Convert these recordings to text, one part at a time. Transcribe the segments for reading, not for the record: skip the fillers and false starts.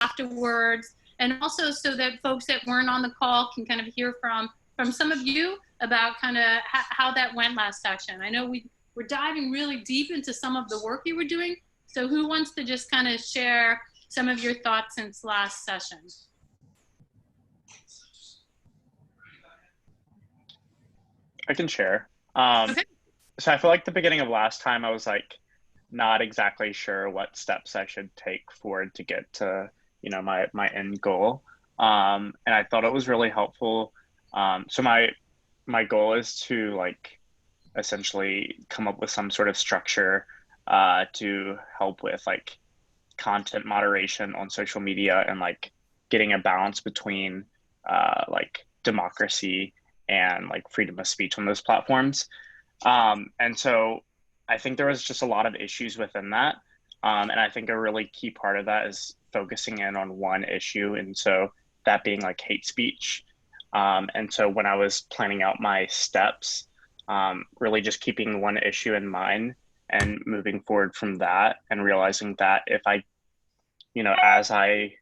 afterwards, and also so that folks that weren't on the call can kind of hear from some of you about kind of how that went last session. I know we're diving really deep into some of the work you were doing. So who wants to just kind of share some of your thoughts since last session? I can share. Okay. So I feel like the beginning of last time, I was like not exactly sure what steps I should take forward to get to, you know, my end goal. And I thought it was really helpful. So my goal is to like essentially come up with some sort of structure to help with like content moderation on social media and like getting a balance between like democracy and like freedom of speech on those platforms. And so I think there was just a lot of issues within that. And I think a really key part of that is focusing in on one issue. And so that being like hate speech. And so when I was planning out my steps, really just keeping one issue in mind and moving forward from that and realizing that if I, you know, as I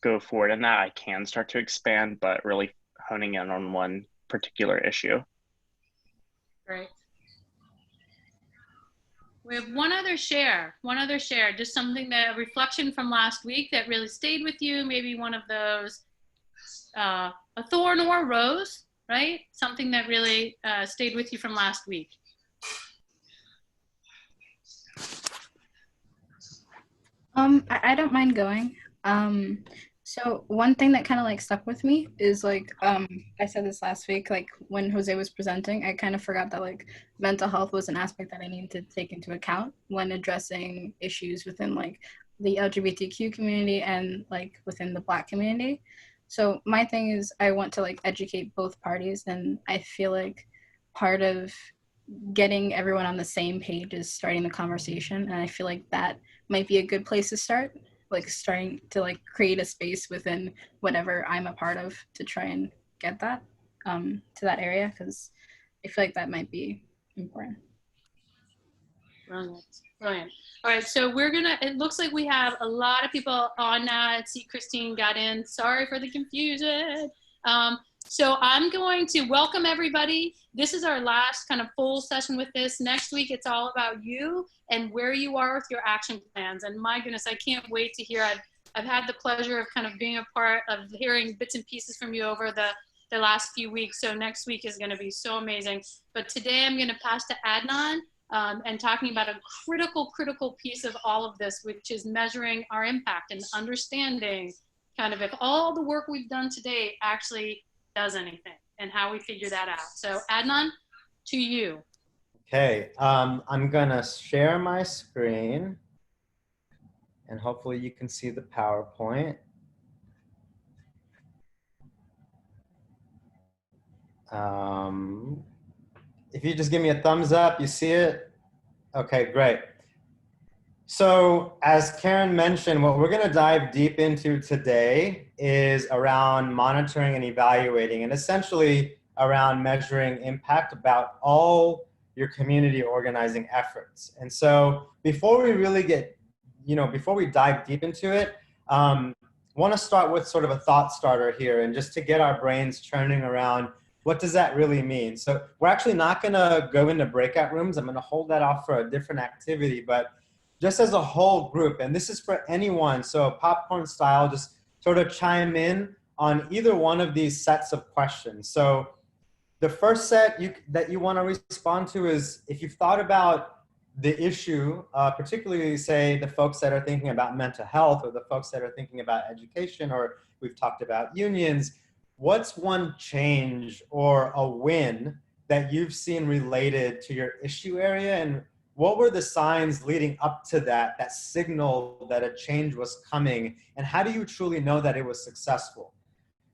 go forward in that, I can start to expand, but really honing in on one particular issue. Great. We have one other share, just something that a reflection from last week that really stayed with you, maybe one of those, a thorn or a rose, right? Something that really stayed with you from last week. I don't mind going. So one thing that kind of like stuck with me is like, I said this last week, like when Jose was presenting, I kind of forgot that like mental health was an aspect that I needed to take into account when addressing issues within like the LGBTQ community and like within the Black community. So my thing is I want to like educate both parties, and I feel like part of getting everyone on the same page is starting the conversation, and I feel like that might be a good place to start, like starting to like create a space within whatever I'm a part of to try and get that to that area, because I feel like that might be important. Brilliant, brilliant. All right, so we're gonna, it looks like we have a lot of people on now. I see Christine got in. Sorry for the confusion. So I'm going to welcome everybody. This is our last kind of full session with this. Next week, it's all about you and where you are with your action plans. And my goodness, I can't wait to hear. I've had the pleasure of kind of being a part of hearing bits and pieces from you over the last few weeks. So next week is gonna be so amazing. But today I'm gonna pass to Adnan and talking about a critical piece of all of this, which is measuring our impact and understanding kind of if all the work we've done today actually does anything and how we figure that out. So Adnan, to you. Okay, I'm gonna share my screen and hopefully you can see the PowerPoint. If you just give me a thumbs up, you see it? Okay, great. So as Karen mentioned, what we're gonna dive deep into today is around monitoring and evaluating, and essentially around measuring impact about all your community organizing efforts. And so before we really get, before we dive deep into it, wanna start with sort of a thought starter here, and just to get our brains churning around what does that really mean? So we're actually not gonna go into breakout rooms. I'm gonna hold that off for a different activity, but just as a whole group, and this is for anyone, so popcorn style, just sort of chime in on either one of these sets of questions. So the first set that you wanna respond to is if you've thought about the issue, particularly say the folks that are thinking about mental health or the folks that are thinking about education, or we've talked about unions, what's one change or a win that you've seen related to your issue area, and what were the signs leading up to that signal that a change was coming, and how do you truly know that it was successful?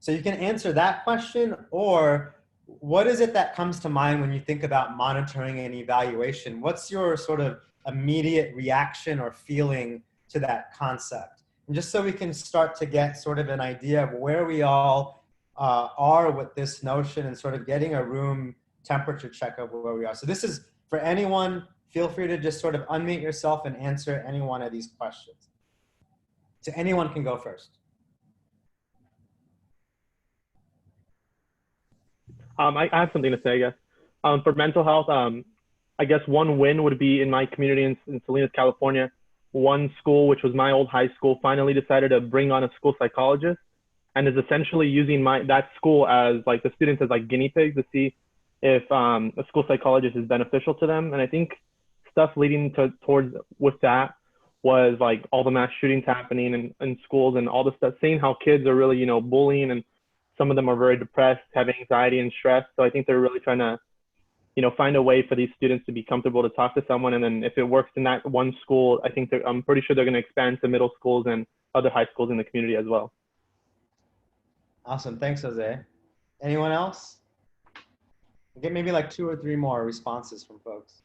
So you can answer that question, or what is it that comes to mind when you think about monitoring and evaluation? What's your sort of immediate reaction or feeling to that concept? And just so we can start to get sort of an idea of where we all are with this notion and sort of getting a room temperature check of where we are. So this is for anyone. Feel free to just sort of unmute yourself and answer any one of these questions. So anyone can go first. I have something to say, I guess. For mental health, I guess one win would be in my community in Salinas, California. One school, which was my old high school, finally decided to bring on a school psychologist and is essentially using that school as like the students as like guinea pigs to see if a school psychologist is beneficial to them. And I think stuff leading towards with that was like all the mass shootings happening in schools and all the stuff, seeing how kids are really, bullying, and some of them are very depressed, have anxiety and stress. So I think they're really trying to, find a way for these students to be comfortable to talk to someone. And then if it works in that one school, I'm pretty sure they're going to expand to middle schools and other high schools in the community as well. Awesome. Thanks, Jose. Anyone else? We'll get maybe like 2 or 3 more responses from folks.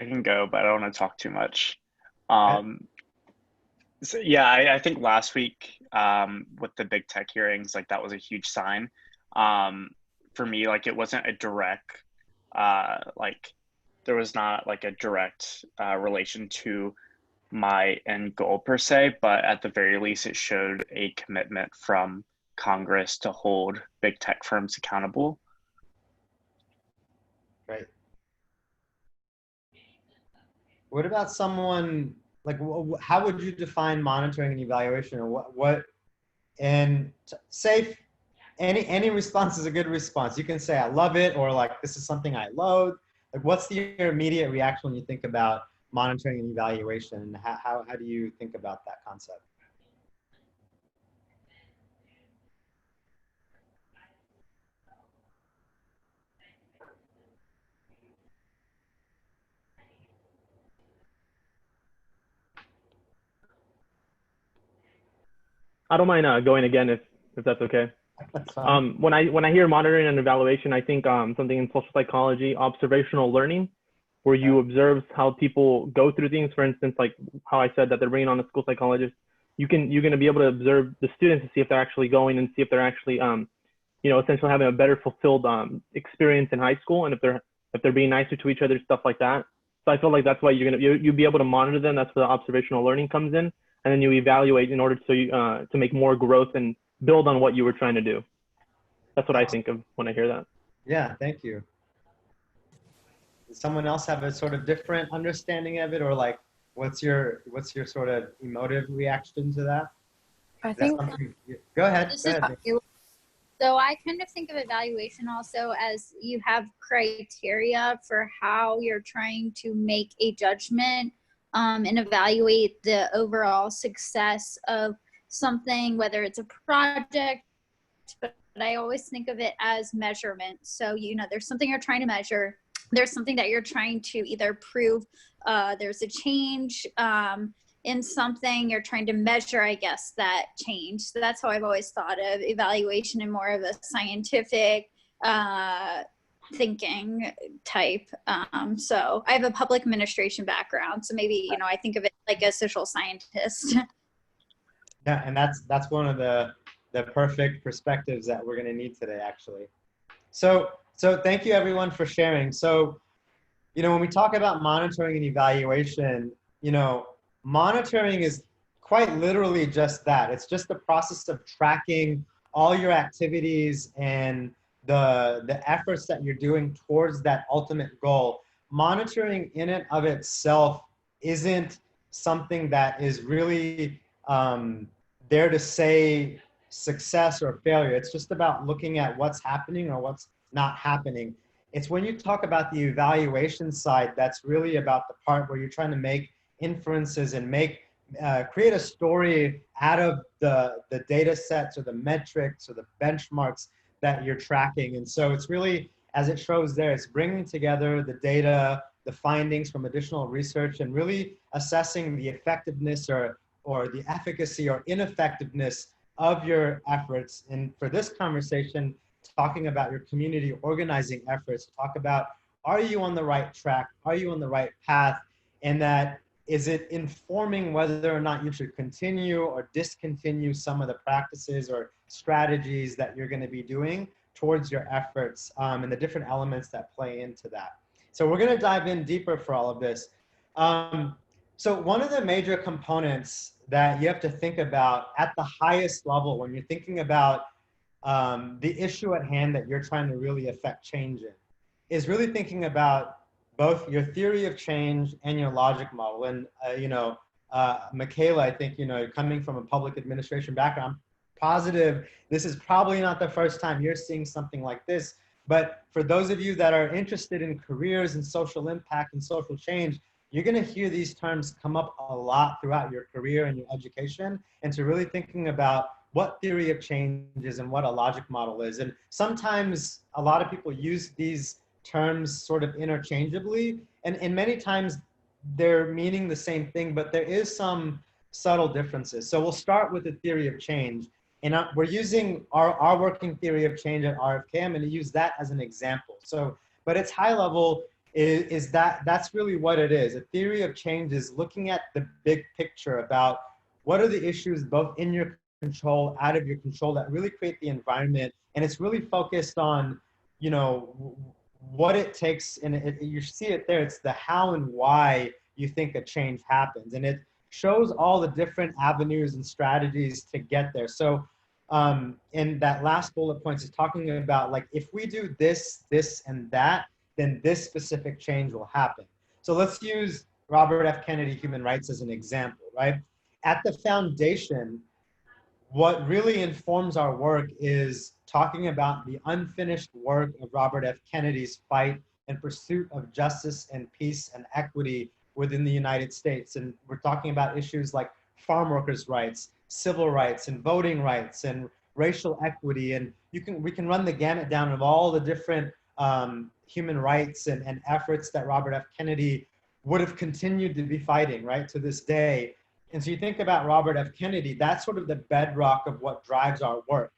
I can go, but I don't want to talk too much. So yeah, I think last week with the big tech hearings, like that was a huge sign. For me, like it wasn't a direct, like there was not like a direct relation to my end goal per se, but at the very least, it showed a commitment from Congress to hold big tech firms accountable. Right. What about someone like, how would you define monitoring and evaluation, or say any response is a good response. You can say I love it, or like this is something I loathe. Like what's your immediate reaction when you think about monitoring and evaluation? How do you think about that concept? I don't mind going again if that's okay. That's fine. When I hear monitoring and evaluation, I think something in social psychology, observational learning, where you observe how people go through things. For instance, like how I said that they're bringing on a school psychologist. You're going to be able to observe the students to see if they're actually going and see if they're actually essentially having a better fulfilled experience in high school, and if they're being nicer to each other, stuff like that. So I feel like that's why you'll be able to monitor them. That's where the observational learning comes in, and then you evaluate in order to make more growth and build on what you were trying to do. That's what I think of when I hear that. Yeah, thank you. Does someone else have a sort of different understanding of it, or like what's your sort of emotive reaction to that? I think Go ahead. So I kind of think of evaluation also as you have criteria for how you're trying to make a judgment and evaluate the overall success of something, whether it's a project, but I always think of it as measurement. So, there's something you're trying to measure. There's something that you're trying to either prove there's a change in something, you're trying to measure, I guess, that change. So that's how I've always thought of evaluation in more of a scientific thinking type. So I have a public administration background, so maybe, I think of it like a social scientist. Yeah, and that's one of the perfect perspectives that we're going to need today, actually. So thank you everyone for sharing. So, when we talk about monitoring and evaluation, monitoring is quite literally just that. It's just the process of tracking all your activities and the efforts that you're doing towards that ultimate goal. Monitoring in and of itself isn't something that is really there to say success or failure. It's just about looking at what's happening or what's not happening. It's when you talk about the evaluation side, that's really about the part where you're trying to make inferences and create a story out of the data sets or the metrics or the benchmarks that you're tracking. And so it's really, as it shows there, it's bringing together the data, the findings from additional research, and really assessing the effectiveness or the efficacy or ineffectiveness of your efforts. And for this conversation, talking about your community organizing efforts, talk about, are you on the right track? Are you on the right path? And that, is it informing whether or not you should continue or discontinue some of the practices or strategies that you're going to be doing towards your efforts, and the different elements that play into that. So we're going to dive in deeper for all of this. So one of the major components that you have to think about at the highest level when you're thinking about the issue at hand that you're trying to really affect change in is really thinking about both your theory of change and your logic model. And, Michaela, I think, coming from a public administration background, I'm positive this is probably not the first time you're seeing something like this. But for those of you that are interested in careers and social impact and social change, you're going to hear these terms come up a lot throughout your career and your education, and to really thinking about what theory of change is and what a logic model is. And sometimes a lot of people use these terms sort of interchangeably, and many times they're meaning the same thing, but there is some subtle differences. So we'll start with the theory of change. And we're using our working theory of change at RFK. I'm going to use that as an example. So, but it's high level is that's really what it is. A theory of change is looking at the big picture about what are the issues both in your control, out of your control, that really create the environment. And it's really focused on, what it takes. And you see it there. It's the how and why you think a change happens. And it shows all the different avenues and strategies to get there. So and that last bullet points is talking about, like, if we do this, this, and that, then this specific change will happen. So let's use Robert F. Kennedy human rights as an example, right? At the foundation, what really informs our work is talking about the unfinished work of Robert F. Kennedy's fight and pursuit of justice and peace and equity within the United States. And we're talking about issues like farm workers' rights, civil rights, and voting rights, and racial equity. And we can run the gamut down of all the different human rights and efforts that Robert F. Kennedy would have continued to be fighting, right, to this day. And so you think about Robert F. Kennedy, that's sort of the bedrock of what drives our work.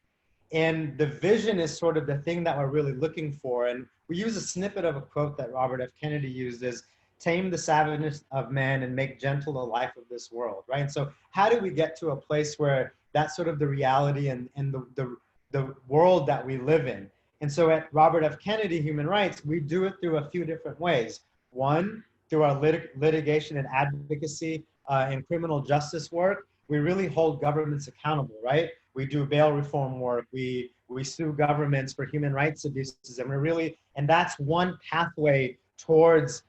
And the vision is sort of the thing that we're really looking for. And we use a snippet of a quote that Robert F. Kennedy used is, "Tame the savageness of man and make gentle the life of this world," right? And so how do we get to a place where that's sort of the reality and the world that we live in? And so at Robert F. Kennedy Human Rights, we do it through a few different ways. One, through our litigation and advocacy and criminal justice work, we really hold governments accountable, right? We do bail reform work. We sue governments for human rights abuses, and that's one pathway towards,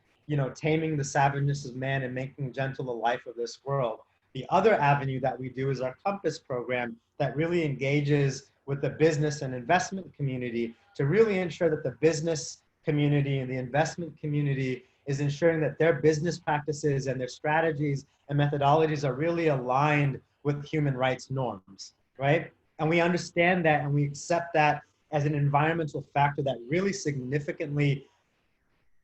taming the savageness of man and making gentle the life of this world. The other avenue that we do is our Compass program that really engages with the business and investment community to really ensure that the business community and the investment community is ensuring that their business practices and their strategies and methodologies are really aligned with human rights norms, right? And we understand that and we accept that as an environmental factor that really significantly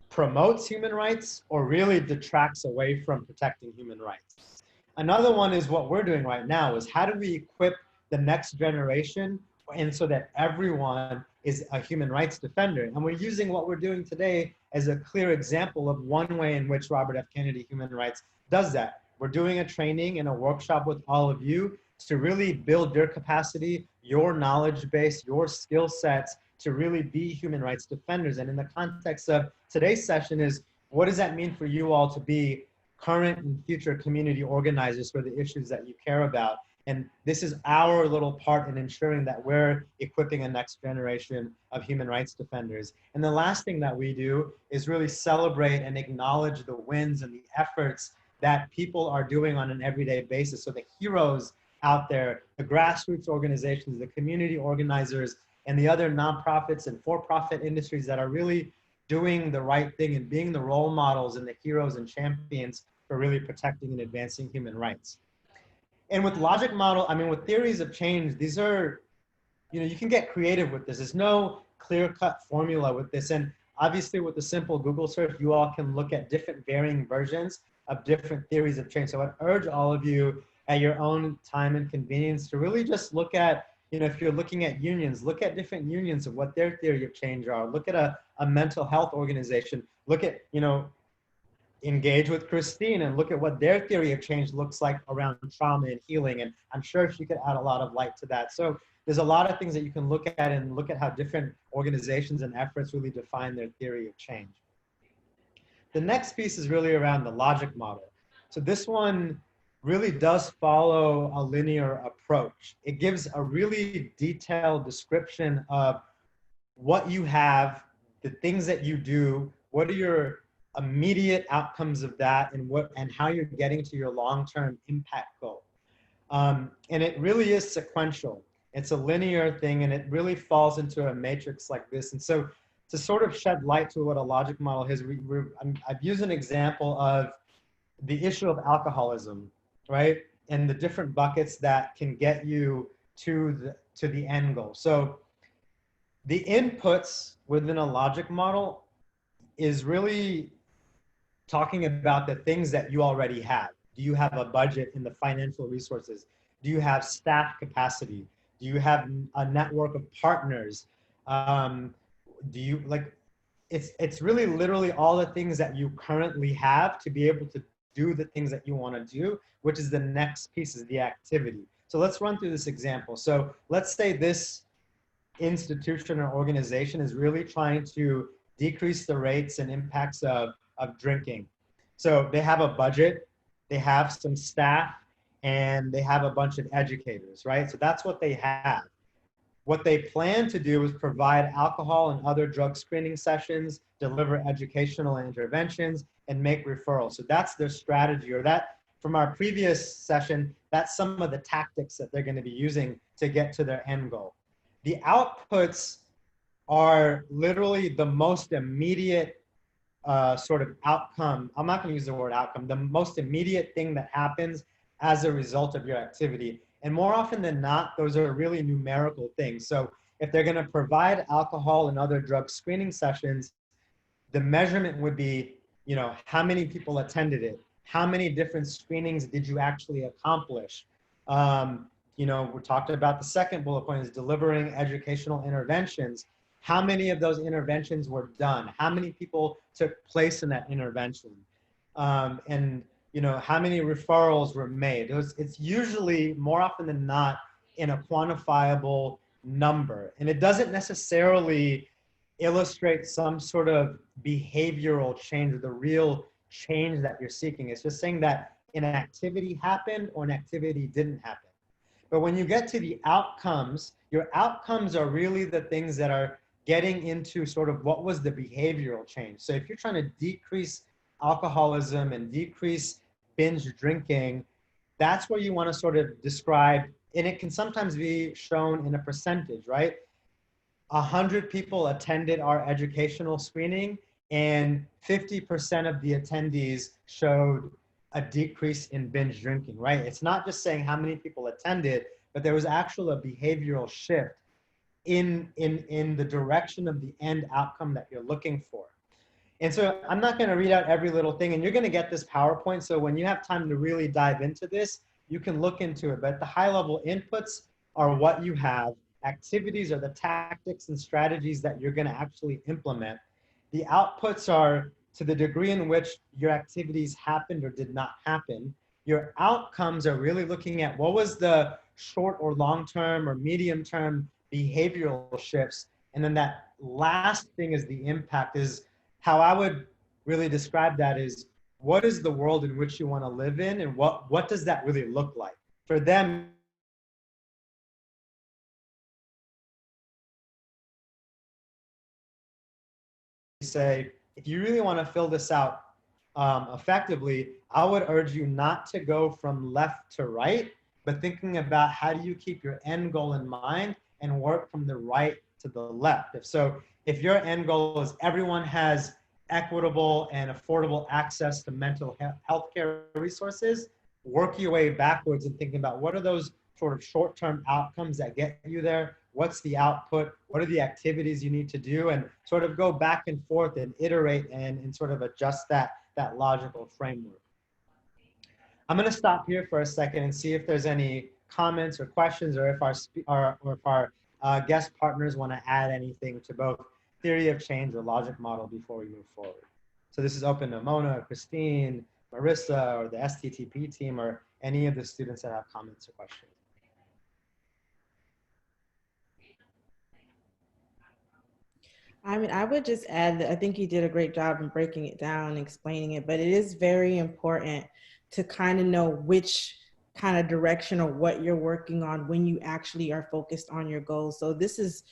promotes human rights or really detracts away from protecting human rights. Another one is what we're doing right now is how do we equip the next generation and so that everyone is a human rights defender. And we're using what we're doing today as a clear example of one way in which Robert F. Kennedy Human Rights does that. We're doing a training and a workshop with all of you to really build your capacity, your knowledge base, your skill sets to really be human rights defenders. And in the context of today's session is, what does that mean for you all to be current and future community organizers for the issues that you care about? And this is our little part in ensuring that we're equipping a next generation of human rights defenders. And the last thing that we do is really celebrate and acknowledge the wins and the efforts that people are doing on an everyday basis. So the heroes out there, the grassroots organizations, the community organizers, and the other nonprofits and for-profit industries that are really doing the right thing and being the role models and the heroes and champions for really protecting and advancing human rights. And with logic model, with theories of change, these are, you can get creative with this. There's no clear-cut formula with this. And obviously with the simple Google search, you all can look at different varying versions of different theories of change. So I'd urge all of you at your own time and convenience to really just look at, if you're looking at unions, look at different unions of what their theory of change are. Look at a mental health organization. Look at, engage with Christine and look at what their theory of change looks like around trauma and healing. And I'm sure she could add a lot of light to that. So there's a lot of things that you can look at and look at how different organizations and efforts really define their theory of change. The next piece is really around the logic model. So this one really does follow a linear approach. It gives a really detailed description of what you have, the things that you do, what are your immediate outcomes of that, and how you're getting to your long-term impact goal. And it really is sequential. It's a linear thing, and it really falls into a matrix like this. And so to sort of shed light to what a logic model is, I've used an example of the issue of alcoholism, right? And the different buckets that can get you to the end goal. So the inputs within a logic model is really talking about the things that you already have. Do you have a budget and the financial resources? Do you have staff capacity? Do you have a network of partners? Do you like, it's really literally all the things that you currently have to be able to do the things that you want to do, which is the next piece, is the activity. So let's run through this example. So let's say this institution or organization is really trying to decrease the rates and impacts of drinking. So they have a budget, they have some staff, and they have a bunch of educators, right? So that's what they have. What they plan to do is provide alcohol and other drug screening sessions, deliver educational interventions, and make referrals. So that's their strategy, or that, from our previous session, that's some of the tactics that they're going to be using to get to their end goal. The outputs are literally the most immediate sort of outcome. I'm not going to use the word outcome, the most immediate thing that happens as a result of your activity. And more often than not, those are really numerical things. So if they're going to provide alcohol and other drug screening sessions, the measurement would be, you know, how many people attended it? How many different screenings did you actually accomplish? You know, we talked about the second bullet point is delivering educational interventions. How many of those interventions were done? How many people took place in that intervention? And, you know, how many referrals were made? It's usually, more often than not, in a quantifiable number. And it doesn't necessarily illustrate some sort of behavioral change or the real change that you're seeking. It's just saying that an activity happened or an activity didn't happen. But when you get to the outcomes, your outcomes are really the things that are getting into sort of what was the behavioral change. So if you're trying to decrease alcoholism and decrease binge drinking, that's where you want to sort of describe, and it can sometimes be shown in a percentage, right? 100 people attended our educational screening and 50% of the attendees showed a decrease in binge drinking, right? It's not just saying how many people attended, but there was actually a behavioral shift in the direction of the end outcome that you're looking for. And so I'm not going to read out every little thing, and you're going to get this PowerPoint. So when you have time to really dive into this, you can look into it. But the high level inputs are what you have. Activities are the tactics and strategies that you're going to actually implement. The outputs are to the degree in which your activities happened or did not happen. Your outcomes are really looking at what was the short or long-term or medium-term behavioral shifts. And then that last thing is the impact. Is how I would really describe that is, what is the world in which you want to live in, and what does that really look like? For them, say, if you really want to fill this out effectively, I would urge you not to go from left to right, but thinking about how do you keep your end goal in mind and work from the right to the left. If your end goal is everyone has equitable and affordable access to mental health care resources, work your way backwards and thinking about what are those sort of short-term outcomes that get you there. What's the output? What are the activities you need to do? And sort of go back and forth and iterate and sort of adjust that logical framework. I'm going to stop here for a second and see if there's any comments or questions, or if our guest partners want to add anything to both theory of change or logic model before we move forward. So this is open to Mona, Christine, Marissa, or the STTP team, or any of the students that have comments or questions. I mean, I would just add that I think you did a great job in breaking it down and explaining it, but it is very important to kind of know which kind of direction or what you're working on when you actually are focused on your goals. So this is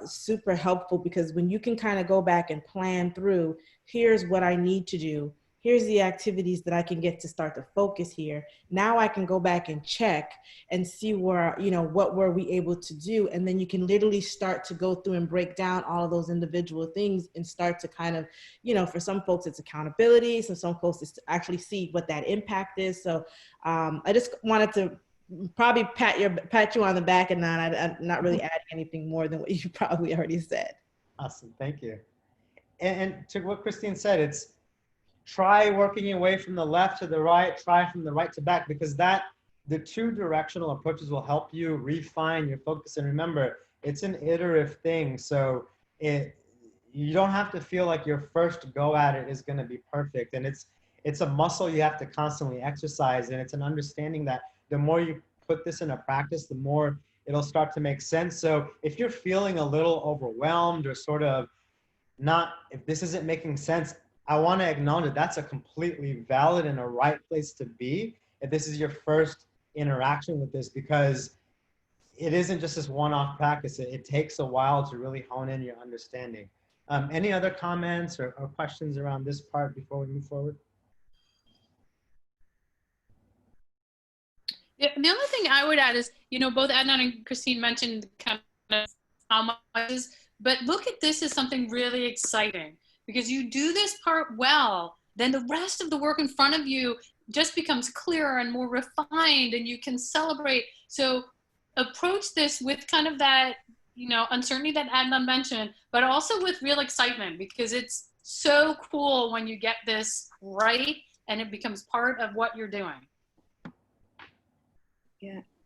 super helpful because when you can kind of go back and plan through, here's what I need to do. Here's the activities that I can get to start to focus here. Now I can go back and check and see where, you know, what were we able to do. And then you can literally start to go through and break down all of those individual things and start to kind of, you know, for some folks it's accountability. So some folks it's to actually see what that impact is. So I just wanted to probably pat you on the back, and I'm not really adding anything more than what you probably already said. Awesome, thank you. And to what Christine said, it's try working your way from the left to the right, try from the right to back, because the two directional approaches will help you refine your focus. And remember, it's an iterative thing. So you don't have to feel like your first go at it is going to be perfect. And it's a muscle you have to constantly exercise. And it's an understanding that the more you put this into practice, the more it'll start to make sense. So if you're feeling a little overwhelmed or sort of if this isn't making sense, I want to acknowledge that's a completely valid and a right place to be if this is your first interaction with this, because it isn't just this one-off practice. It takes a while to really hone in your understanding. Any other comments or questions around this part before we move forward? Yeah, the only thing I would add is, you know, both Adnan and Christine mentioned kind of how much is, but look at this as something really exciting, because you do this part well, then the rest of the work in front of you just becomes clearer and more refined, and you can celebrate. So approach this with kind of that, you know, uncertainty that Adnan mentioned, but also with real excitement, because it's so cool when you get this right and it becomes part of what you're doing.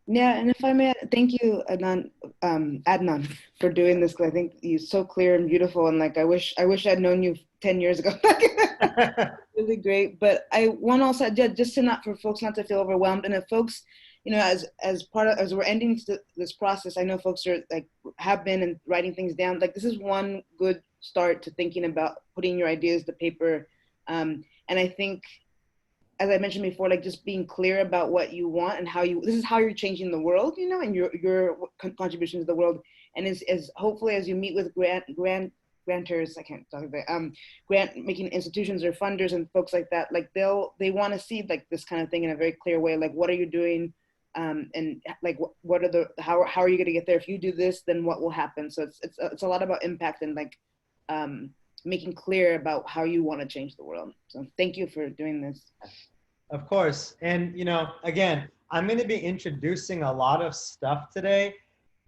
Yeah, and if I may, thank you, Adnan, for doing this, because I think you're so clear and beautiful, and like I wish I'd known you 10 years ago. Really great. But I want also just to not for folks not to feel overwhelmed, and if folks, you know, as we're ending this process, I know folks are like have been and writing things down. Like this is one good start to thinking about putting your ideas to paper, and I think, as I mentioned before, like just being clear about what you want and this is how you're changing the world, you know, and your contribution to the world. And is hopefully as you meet with grantors, I can't talk about grant making institutions or funders and folks like that, like they want to see like this kind of thing in a very clear way. Like, what are you doing? And like, what are how are you going to get there? If you do this, then what will happen? So it's a lot about impact and like, making clear about how you want to change the world. So thank you for doing this. Of course. And, you know, again, I'm going to be introducing a lot of stuff today,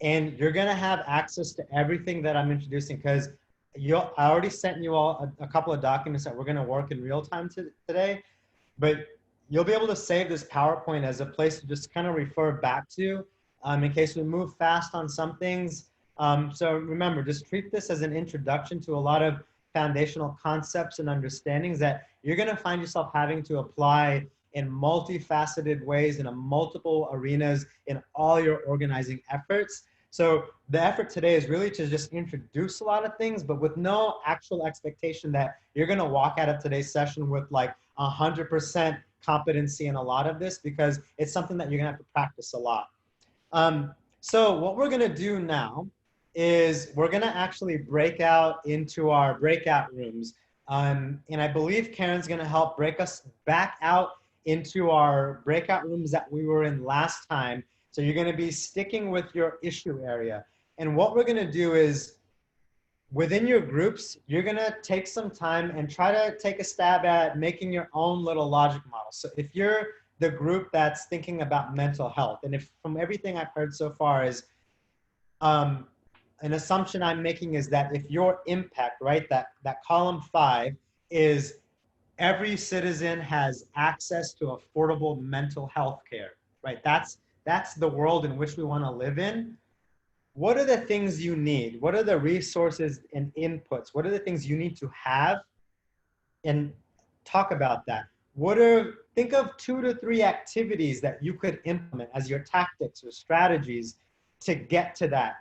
and you're going to have access to everything that I'm introducing, because I already sent you all a couple of documents that we're going to work in real time today, but you'll be able to save this PowerPoint as a place to just kind of refer back to in case we move fast on some things. So remember, just treat this as an introduction to a lot of foundational concepts and understandings that you're going to find yourself having to apply in multifaceted ways in multiple arenas in all your organizing efforts. So the effort today is really to just introduce a lot of things, but with no actual expectation that you're going to walk out of today's session with like 100% competency in a lot of this, because it's something that you're going to have to practice a lot. So what we're going to do now is we're going to actually break out into our breakout rooms. And I believe Karen's going to help break us back out into our breakout rooms that we were in last time. So you're going to be sticking with your issue area. And what we're going to do is within your groups, you're going to take some time and try to take a stab at making your own little logic model. So if you're the group that's thinking about mental health, and if from everything I've heard so far is, an assumption I'm making is that if your impact, right, that column 5 is every citizen has access to affordable mental health care, right? That's the world in which we want to live in. What are the things you need? What are the resources and inputs? What are the things you need to have? And talk about that. Think of 2 to 3 activities that you could implement as your tactics or strategies to get to that.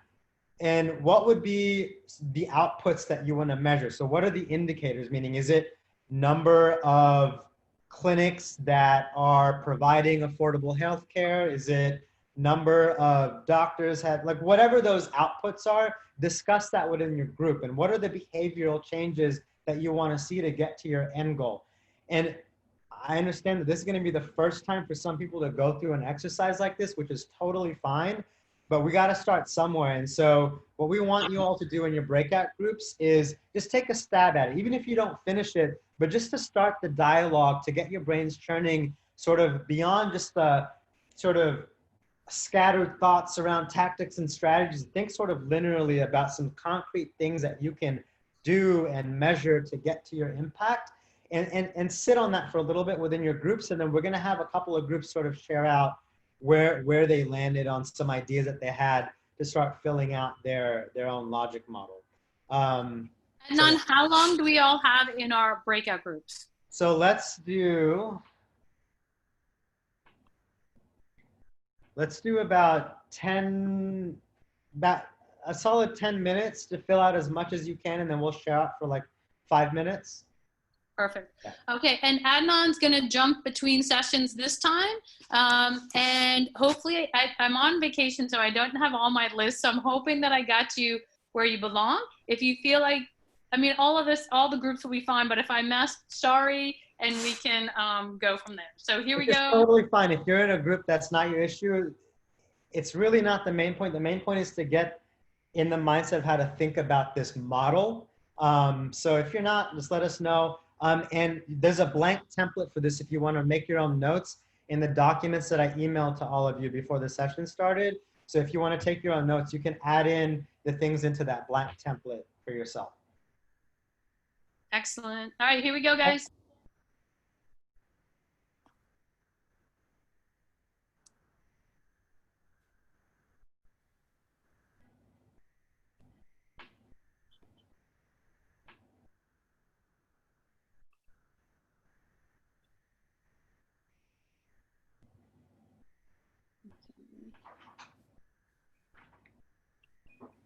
And what would be the outputs that you want to measure? So what are the indicators? Meaning, is it number of clinics that are providing affordable health care? Is it number of doctors have, like whatever those outputs are, discuss that within your group. And what are the behavioral changes that you want to see to get to your end goal? And I understand that this is going to be the first time for some people to go through an exercise like this, which is totally fine, but we got to start somewhere. And so what we want you all to do in your breakout groups is just take a stab at it, even if you don't finish it, but just to start the dialogue, to get your brains churning sort of beyond just the sort of scattered thoughts around tactics and strategies. Think sort of linearly about some concrete things that you can do and measure to get to your impact, and sit on that for a little bit within your groups. And then we're going to have a couple of groups sort of share out where they landed on some ideas that they had to start filling out their own logic model. And then how long do we all have in our breakout groups? So let's do about 10, about a solid 10 minutes to fill out as much as you can, and then we'll share out for like 5 minutes. Perfect. Okay, and Adnan's going to jump between sessions this time. And hopefully, I'm on vacation, so I don't have all my lists. So I'm hoping that I got you where you belong. If you feel like, I mean, all of this, all the groups will be fine, but if I messed, sorry, and we can go from there. So here we go. It's totally fine. If you're in a group that's not your issue, it's really not the main point. The main point is to get in the mindset of how to think about this model. So if you're not, just let us know. And there's a blank template for this if you want to make your own notes in the documents that I emailed to all of you before the session started. So if you want to take your own notes, you can add in the things into that blank template for yourself. Excellent. All right, here we go, guys.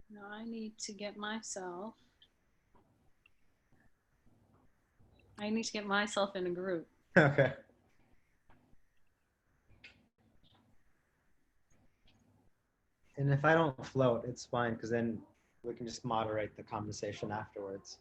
Now I need to get myself in a group. Okay. And if I don't float, it's fine, because then we can just moderate the conversation afterwards.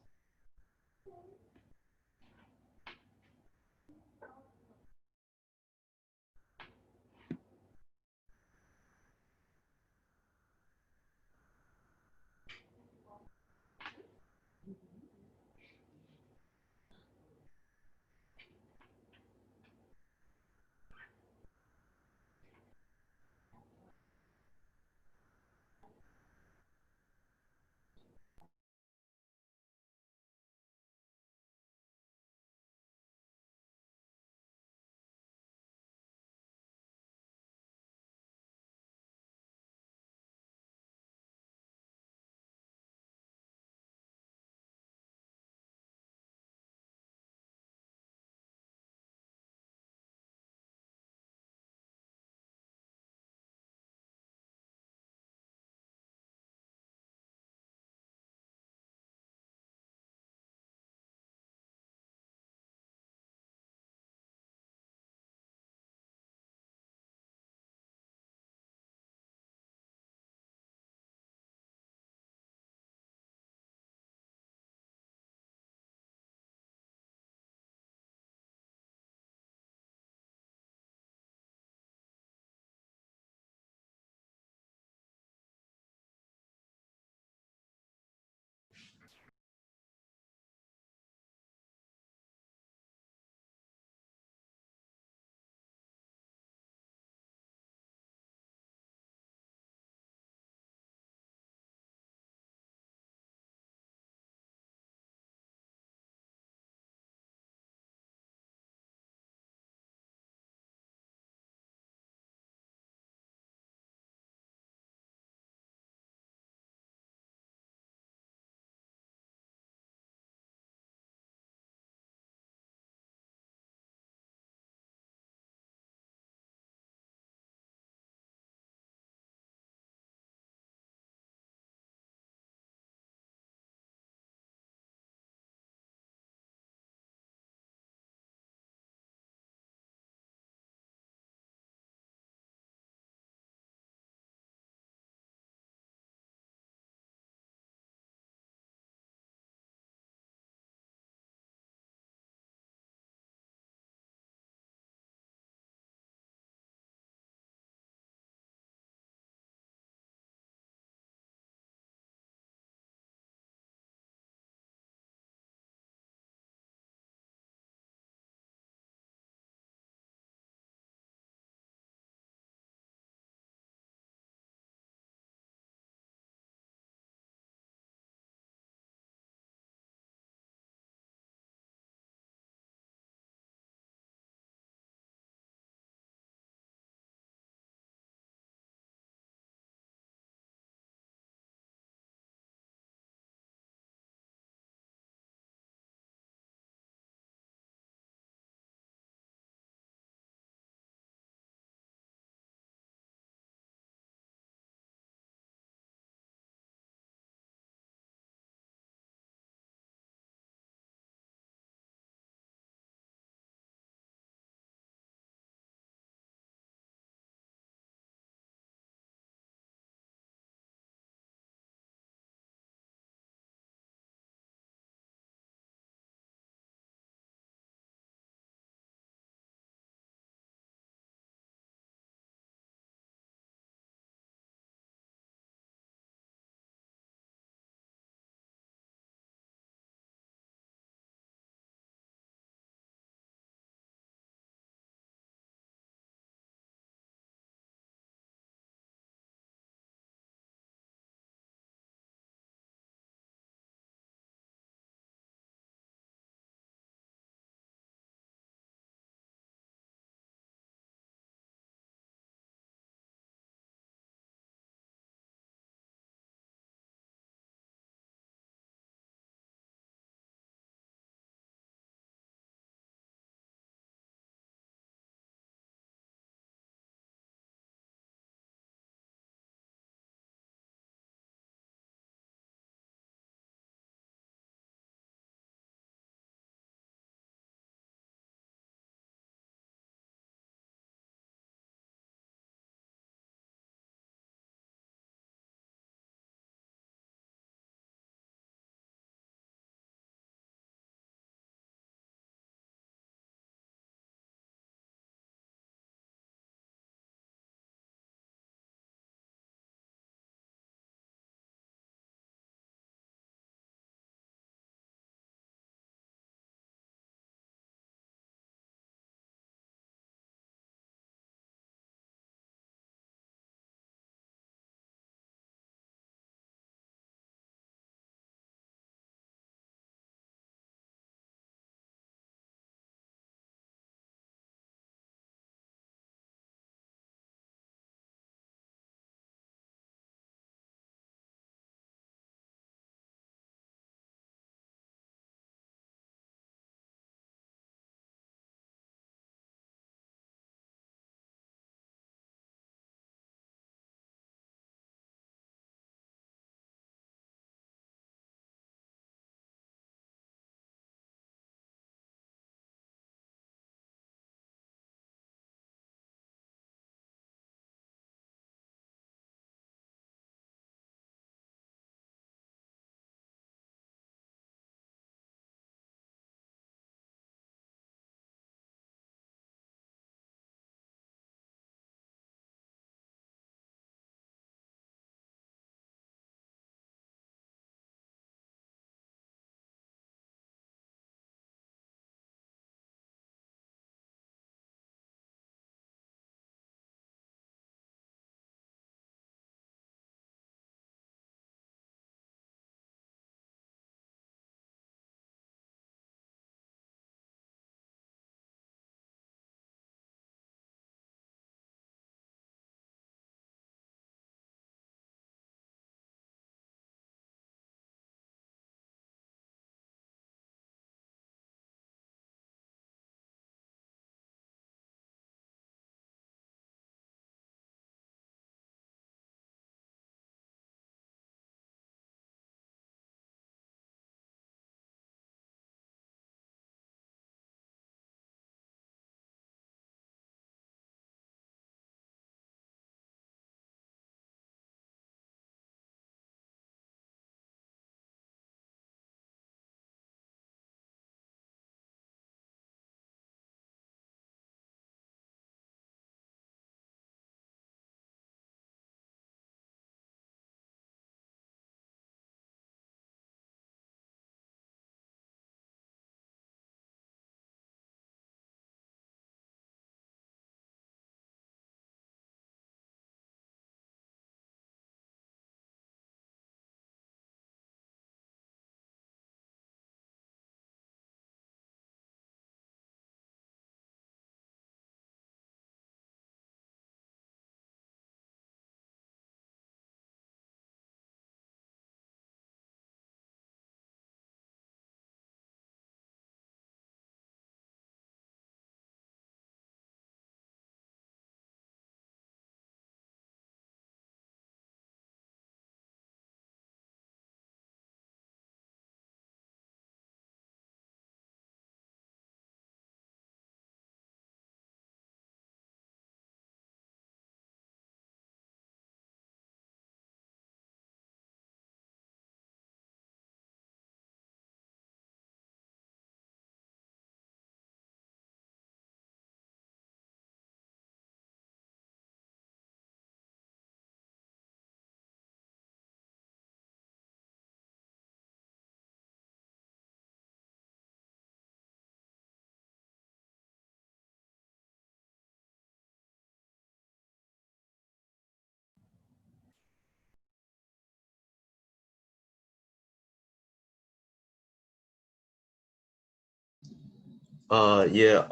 Yeah,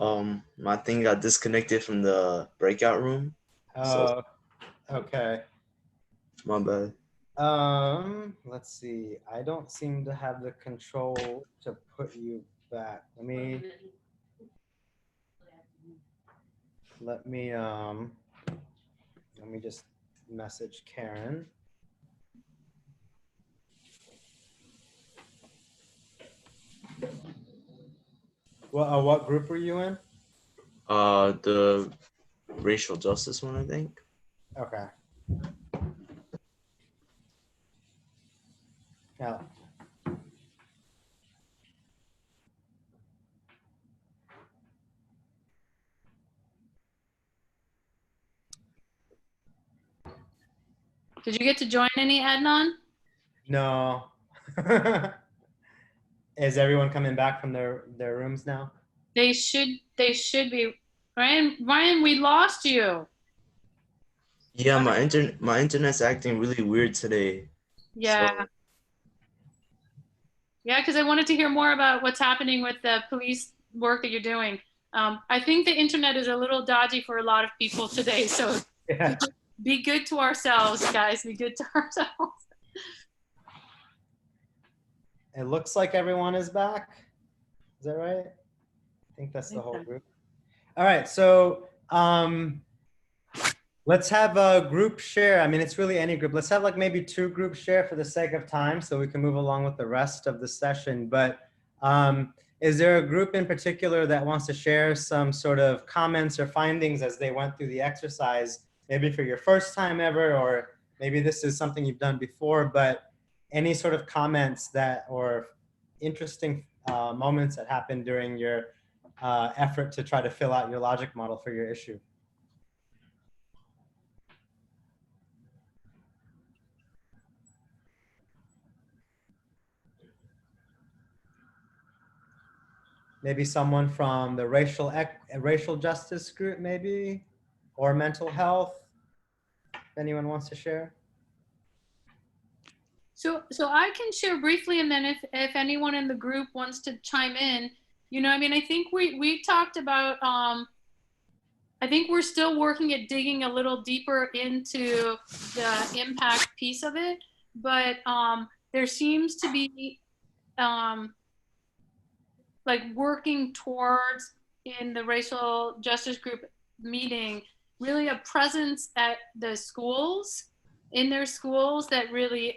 my thing got disconnected from the breakout room. So Okay. my bad. Let's see. I don't seem to have the control to put you back. Let me just message Karen. What group were you in? The racial justice one, I think. Okay. Yeah. Did you get to join any, Adnan? No. Is everyone coming back from their rooms now? They should be. Ryan, we lost you. Yeah, my internet's acting really weird today. Yeah. So, Yeah, because I wanted to hear more about what's happening with the police work that you're doing. I think the internet is a little dodgy for a lot of people today, so Yeah. be good to ourselves, guys. Be good to ourselves. It looks like everyone is back. Is that right? I think that's the whole group. All right, so let's have a group share. I mean, it's really any group. Let's have like maybe 2 group share for the sake of time so we can move along with the rest of the session. But is there a group in particular that wants to share some sort of comments or findings as they went through the exercise, maybe for your first time ever, or maybe this is something you've done before, but any sort of comments that or interesting moments that happened during your effort to try to fill out your logic model for your issue? Maybe someone from the racial justice group, maybe, or mental health. If anyone wants to share. So I can share briefly, and then if anyone in the group wants to chime in, I mean, I think we talked about. I think we're still working at digging a little deeper into the impact piece of it, but there seems to be like working towards in the racial justice group meeting really a presence at the schools in their schools that really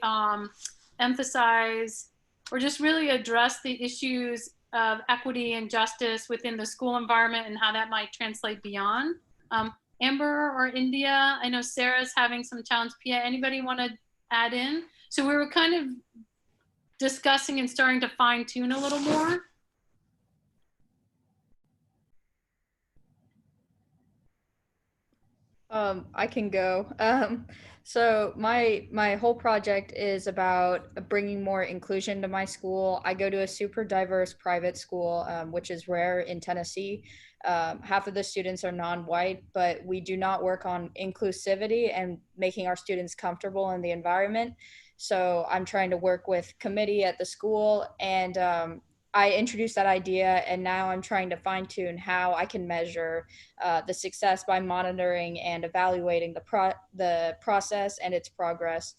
emphasize or just really address the issues of equity and justice within the school environment and how that might translate beyond. Amber or India, I know Sarah's having some challenge. Pia, anybody want to add in? So we were kind of discussing and starting to fine tune a little more. I can go. So my whole project is about bringing more inclusion to my school. I go to a super diverse private school, which is rare in Tennessee. Half of the students are non-white, but we do not work on inclusivity and making our students comfortable in the environment. So I'm trying to work with committee at the school, and I introduced that idea, and now I'm trying to fine tune how I can measure the success by monitoring and evaluating the process and its progress.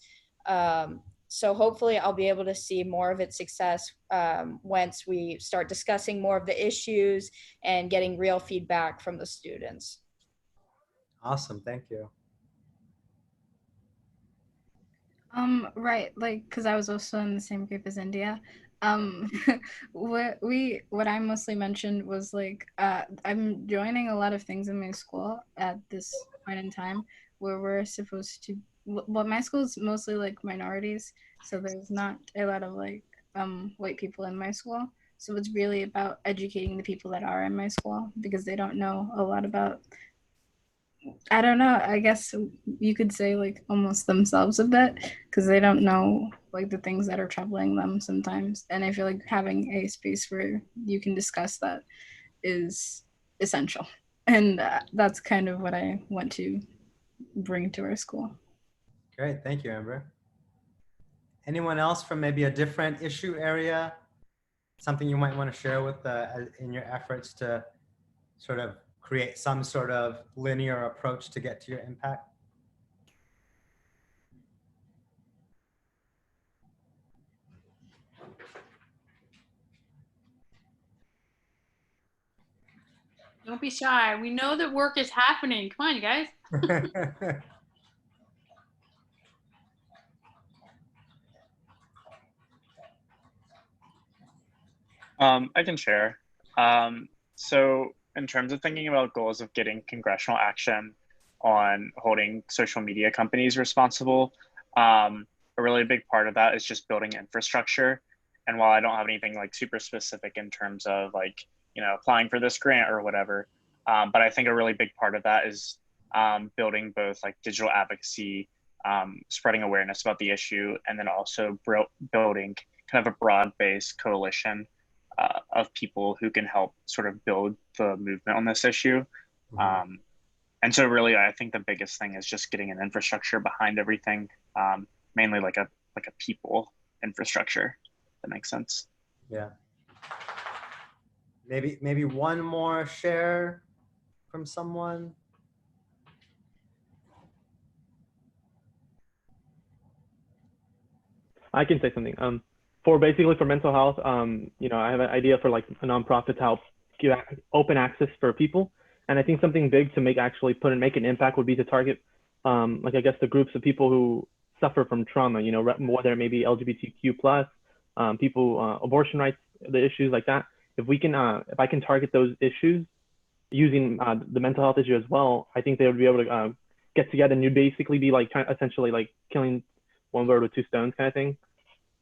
So hopefully I'll be able to see more of its success once we start discussing more of the issues and getting real feedback from the students. Awesome, thank you. Right, like, because I was also in the same group as India. What I mostly mentioned was like, I'm joining a lot of things in my school at this point in time where we're supposed to. Well, my school is mostly like minorities, so there's not a lot of like white people in my school. So it's really about educating the people that are in my school because they don't know a lot about, I don't know. I guess you could say like almost themselves a bit because they don't know like the things that are troubling them sometimes. And I feel like having a space where you can discuss that is essential. And that's kind of what I want to bring to our school. Great, thank you, Amber. Anyone else from maybe a different issue area something you might want to share with in your efforts to sort of create some sort of linear approach to get to your impact? Don't be shy. We know that work is happening. Come on, you guys. I can share. So in terms of thinking about goals of getting congressional action on holding social media companies responsible, a really big part of that is just building infrastructure. And while I don't have anything like super specific in terms of like, applying for this grant or whatever, but I think a really big part of that is building both like digital advocacy, spreading awareness about the issue, and then also building kind of a broad-based coalition of people who can help sort of build the movement on this issue. Mm-hmm. And so really, I think the biggest thing is just getting an infrastructure behind everything, mainly like a people infrastructure. That makes sense. Yeah. Maybe one more share from someone. I can say something. For mental health, I have an idea for like a nonprofit to help give open access for people. And I think something big to make an impact would be to target, the groups of people who suffer from trauma, whether it may be LGBTQ+, people, abortion rights, the issues like that. If I can target those issues using the mental health issue as well, I think they would be able to get together and you'd basically be like essentially like killing one bird with two stones kind of thing.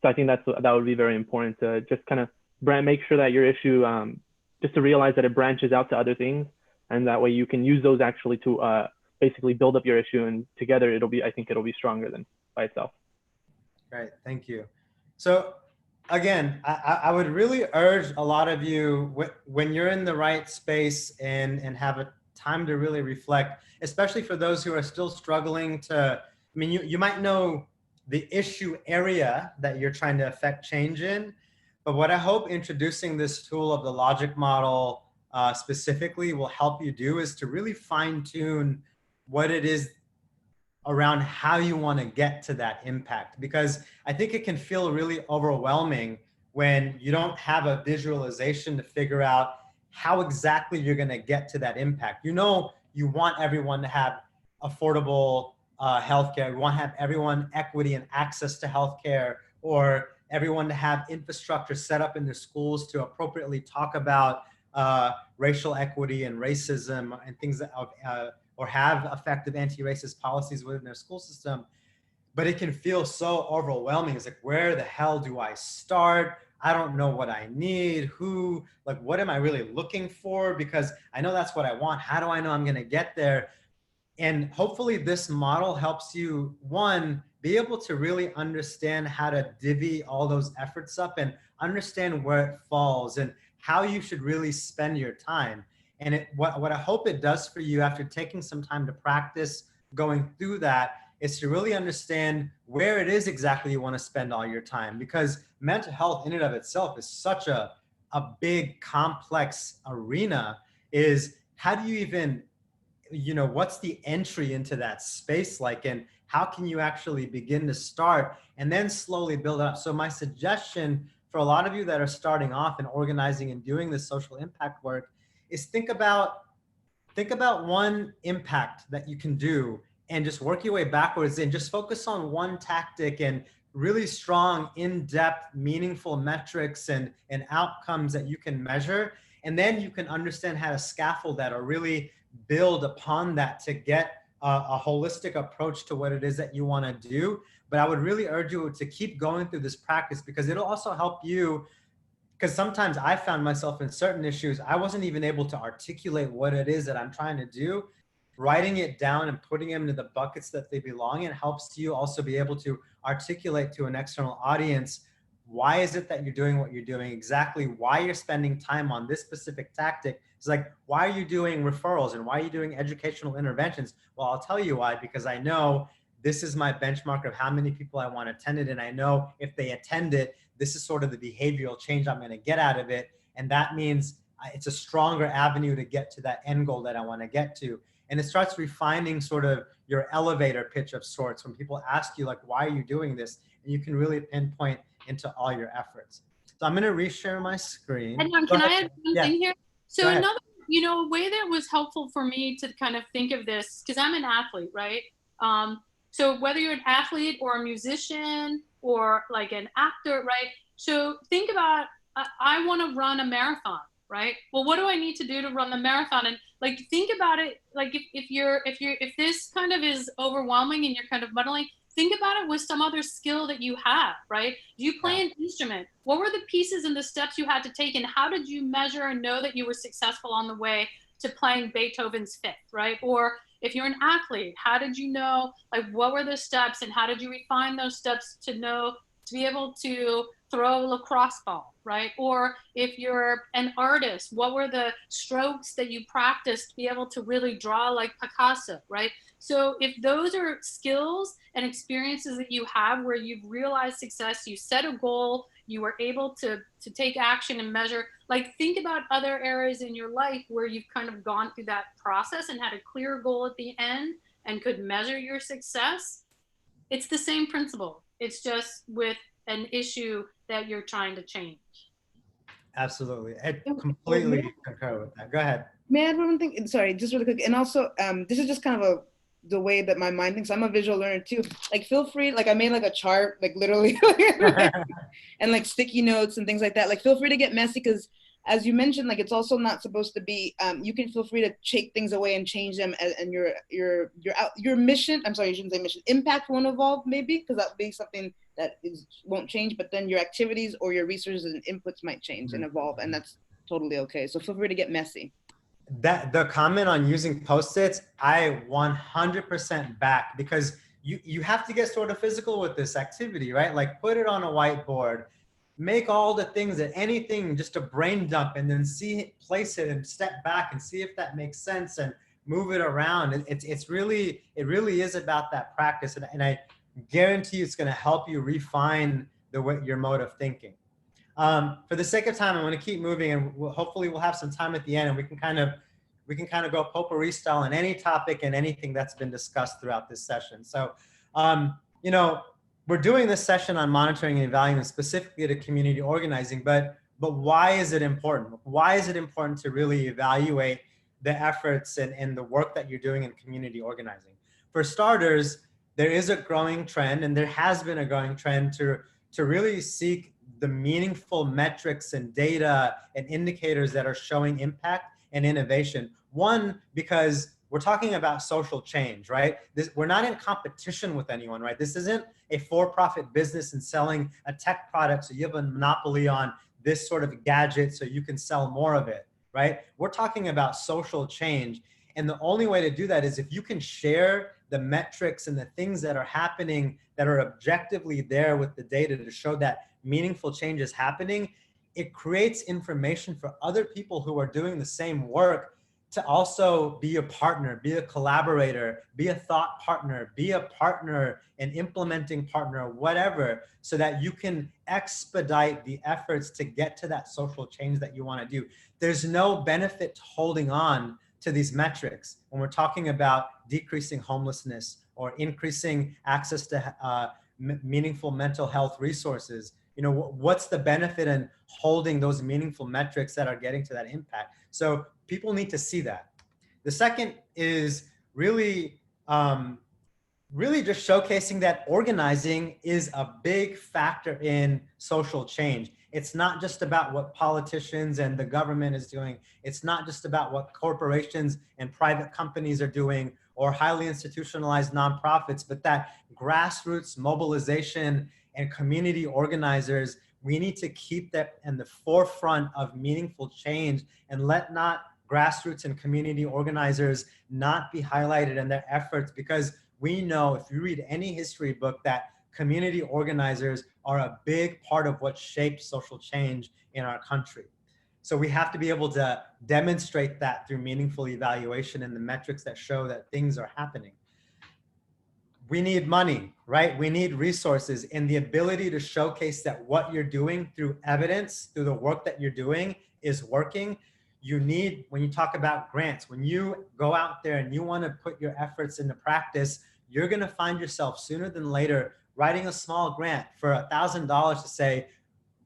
So I think that would be very important to just kind of make sure that your issue, just to realize that it branches out to other things. And that way you can use those actually to basically build up your issue, and together I think it'll be stronger than by itself. Right, thank you. So again, I would really urge a lot of you, when you're in the right space and have a time to really reflect, especially for those who are still struggling you might know the issue area that you're trying to affect change in, but what I hope introducing this tool of the logic model specifically will help you do is to really fine tune what it is around how you want to get to that impact. Because I think it can feel really overwhelming when you don't have a visualization to figure out how exactly you're going to get to that impact. You want everyone to have affordable healthcare. You want to have everyone equity and access to healthcare, or everyone to have infrastructure set up in their schools to appropriately talk about racial equity and racism and things that or have effective anti-racist policies within their school system. But it can feel so overwhelming. It's like, where the hell do I start? I don't know what I need. What am I really looking for? Because I know that's what I want. How do I know I'm going to get there? And hopefully this model helps you, one, be able to really understand how to divvy all those efforts up and understand where it falls and how you should really spend your time. And what I hope it does for you after taking some time to practice going through that is to really understand where it is exactly you want to spend all your time. Because mental health in and of itself is such a big, complex arena. Is how do you even, what's the entry into that space like, and how can you actually begin to start and then slowly build up? So my suggestion for a lot of you that are starting off and organizing and doing this social impact work is think about one impact that you can do and just work your way backwards and just focus on one tactic and really strong, in-depth, meaningful metrics and outcomes that you can measure. And then you can understand how to scaffold that or really build upon that to get a holistic approach to what it is that you want to do. But I would really urge you to keep going through this practice, because it'll also help you. Because sometimes I found myself in certain issues, I wasn't even able to articulate what it is that I'm trying to do. Writing it down and putting them into the buckets that they belong in helps you also be able to articulate to an external audience, why is it that you're doing what you're doing, exactly why you're spending time on this specific tactic. It's like, why are you doing referrals and why are you doing educational interventions? Well, I'll tell you why, because I know this is my benchmark of how many people I want attended, and I know if they attend it, this is sort of the behavioral change I'm going to get out of it. And that means it's a stronger avenue to get to that end goal that I want to get to. And it starts refining sort of your elevator pitch of sorts when people ask you, like, why are you doing this? And you can really pinpoint into all your efforts. So I'm going to reshare my screen. And can I add one thing here? So ahead. another, a way that was helpful for me to kind of think of this, because I'm an athlete, right? So whether you're an athlete or a musician or like an actor, right? So think about, I want to run a marathon, right? Well, what do I need to do to run the marathon? And like, think about it. Like if this kind of is overwhelming and you're kind of muddling, think about it with some other skill that you have, right? Do you play an instrument? What were the pieces and the steps you had to take, and how did you measure and know that you were successful on the way to playing Beethoven's Fifth, right? Or if you're an athlete, how did you know, like, what were the steps and how did you refine those steps to know, to be able to throw a lacrosse ball, right? Or if you're an artist, what were the strokes that you practiced to be able to really draw like Picasso, right? So if those are skills and experiences that you have where you've realized success, you set a goal, you were able to take action and measure, like, think about other areas in your life where you've kind of gone through that process and had a clear goal at the end and could measure your success. It's the same principle. It's just with an issue that you're trying to change. Absolutely. I completely concur with that. Go ahead. May I add one thing? Sorry, just really quick. And also, this is just kind of the way that my mind thinks. I'm a visual learner too. Like, feel free, like I made like a chart, like literally, and like sticky notes and things like that. Like, feel free to get messy, because as you mentioned, like, it's also not supposed to be, you can feel free to take things away and change them, and your mission, I'm sorry, you shouldn't say mission, impact won't evolve maybe, because that would be something that won't change, but then your activities or your resources and inputs might change and evolve, and that's totally okay. So feel free to get messy. That the comment on using Post-its, I 100% back, because you have to get sort of physical with this activity, right? Like, put it on a whiteboard, make all the things, that anything, just a brain dump, and then place it and step back and see if that makes sense and move it around. It really is about that practice, and I guarantee it's going to help you refine your mode of thinking. For the sake of time, I'm going to keep moving, and hopefully we'll have some time at the end, and we can kind of go potpourri style on any topic and anything that's been discussed throughout this session. So, we're doing this session on monitoring and evaluating specifically to community organizing, but why is it important? Why is it important to really evaluate the efforts and the work that you're doing in community organizing? For starters, there is a growing trend, and there has been a growing trend to really seek the meaningful metrics and data and indicators that are showing impact and innovation. One, because we're talking about social change, right? We're not in competition with anyone, right? This isn't a for-profit business and selling a tech product so you have a monopoly on this sort of gadget so you can sell more of it, right? We're talking about social change. And the only way to do that is if you can share the metrics and the things that are happening that are objectively there with the data to show that meaningful change is happening. It creates information for other people who are doing the same work to also be a partner, be a collaborator, be a thought partner, be a partner, an implementing partner, whatever, so that you can expedite the efforts to get to that social change that you want to do. There's no benefit to holding on to these metrics when we're talking about decreasing homelessness or increasing access to meaningful mental health resources. What's the benefit in holding those meaningful metrics that are getting to that impact? So people need to see that. The second is really just showcasing that organizing is a big factor in social change. It's not just about what politicians and the government is doing. It's not just about what corporations and private companies are doing or highly institutionalized nonprofits, but that grassroots mobilization and community organizers, we need to keep that in the forefront of meaningful change and let not grassroots and community organizers not be highlighted in their efforts, because we know, if you read any history book, that community organizers are a big part of what shaped social change in our country. So we have to be able to demonstrate that through meaningful evaluation and the metrics that show that things are happening. we need money, right? We need resources, and the ability to showcase that what you're doing through evidence, through the work that you're doing is working. You need, when you talk about grants, when you go out there and you want to put your efforts into practice, you're going to find yourself sooner than later writing a small grant for $1,000 to say,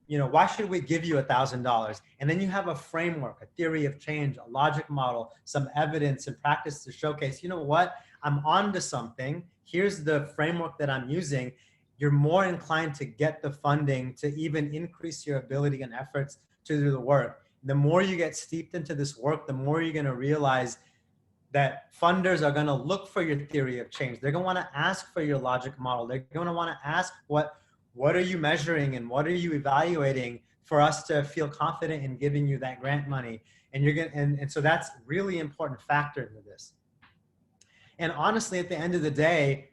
you know, why should we give you $1,000? And then you have a framework, a theory of change, a logic model, some evidence and practice to showcase, you know what, I'm on to something. Here's the framework that I'm using. You're more inclined to get the funding to even increase your ability and efforts to do the work. The more you get steeped into this work, the more you're going to realize that funders are going to look for your theory of change. They're going to want to ask for your logic model. They're going to want to ask what are you measuring and what are you evaluating for us to feel confident in giving you that grant money. And you're going and so that's really important factor into this. And honestly, at the end of the day,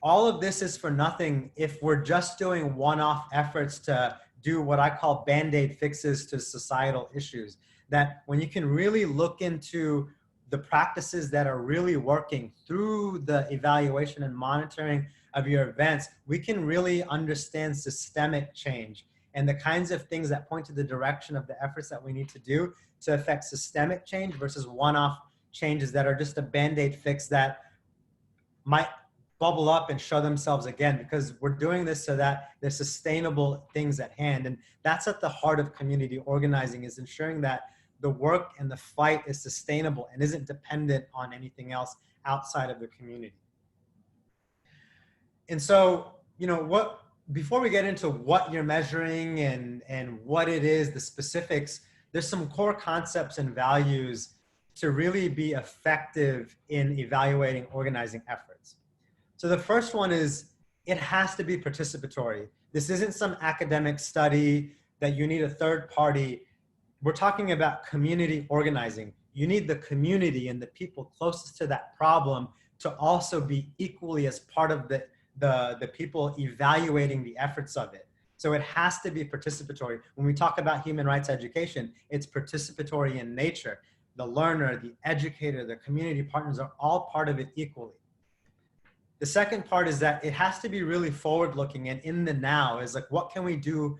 all of this is for nothing if we're just doing one-off efforts to do what I call Band-Aid fixes to societal issues. That when you can really look into the practices that are really working through the evaluation and monitoring of your events, we can really understand systemic change and the kinds of things that point to the direction of the efforts that we need to do to affect systemic change versus one-off changes that are just a Band-Aid fix that might bubble up and show themselves again, because we're doing this so that there's sustainable things at hand. And that's at the heart of community organizing, is ensuring that the work and the fight is sustainable and isn't dependent on anything else outside of the community. And so, you know, before we get into what you're measuring and what it is, the specifics, there's some core concepts and values to really be effective in evaluating organizing efforts. So the first one is, it has to be participatory. This isn't some academic study that you need a third party. We're talking about community organizing. You need the community and the people closest to that problem to also be equally as part of the people evaluating the efforts of it. So it has to be participatory. When we talk about human rights education, it's participatory in nature. The learner, the educator, the community partners are all part of it equally. The second part is that it has to be really forward-looking and in the now. Is like, what can we do?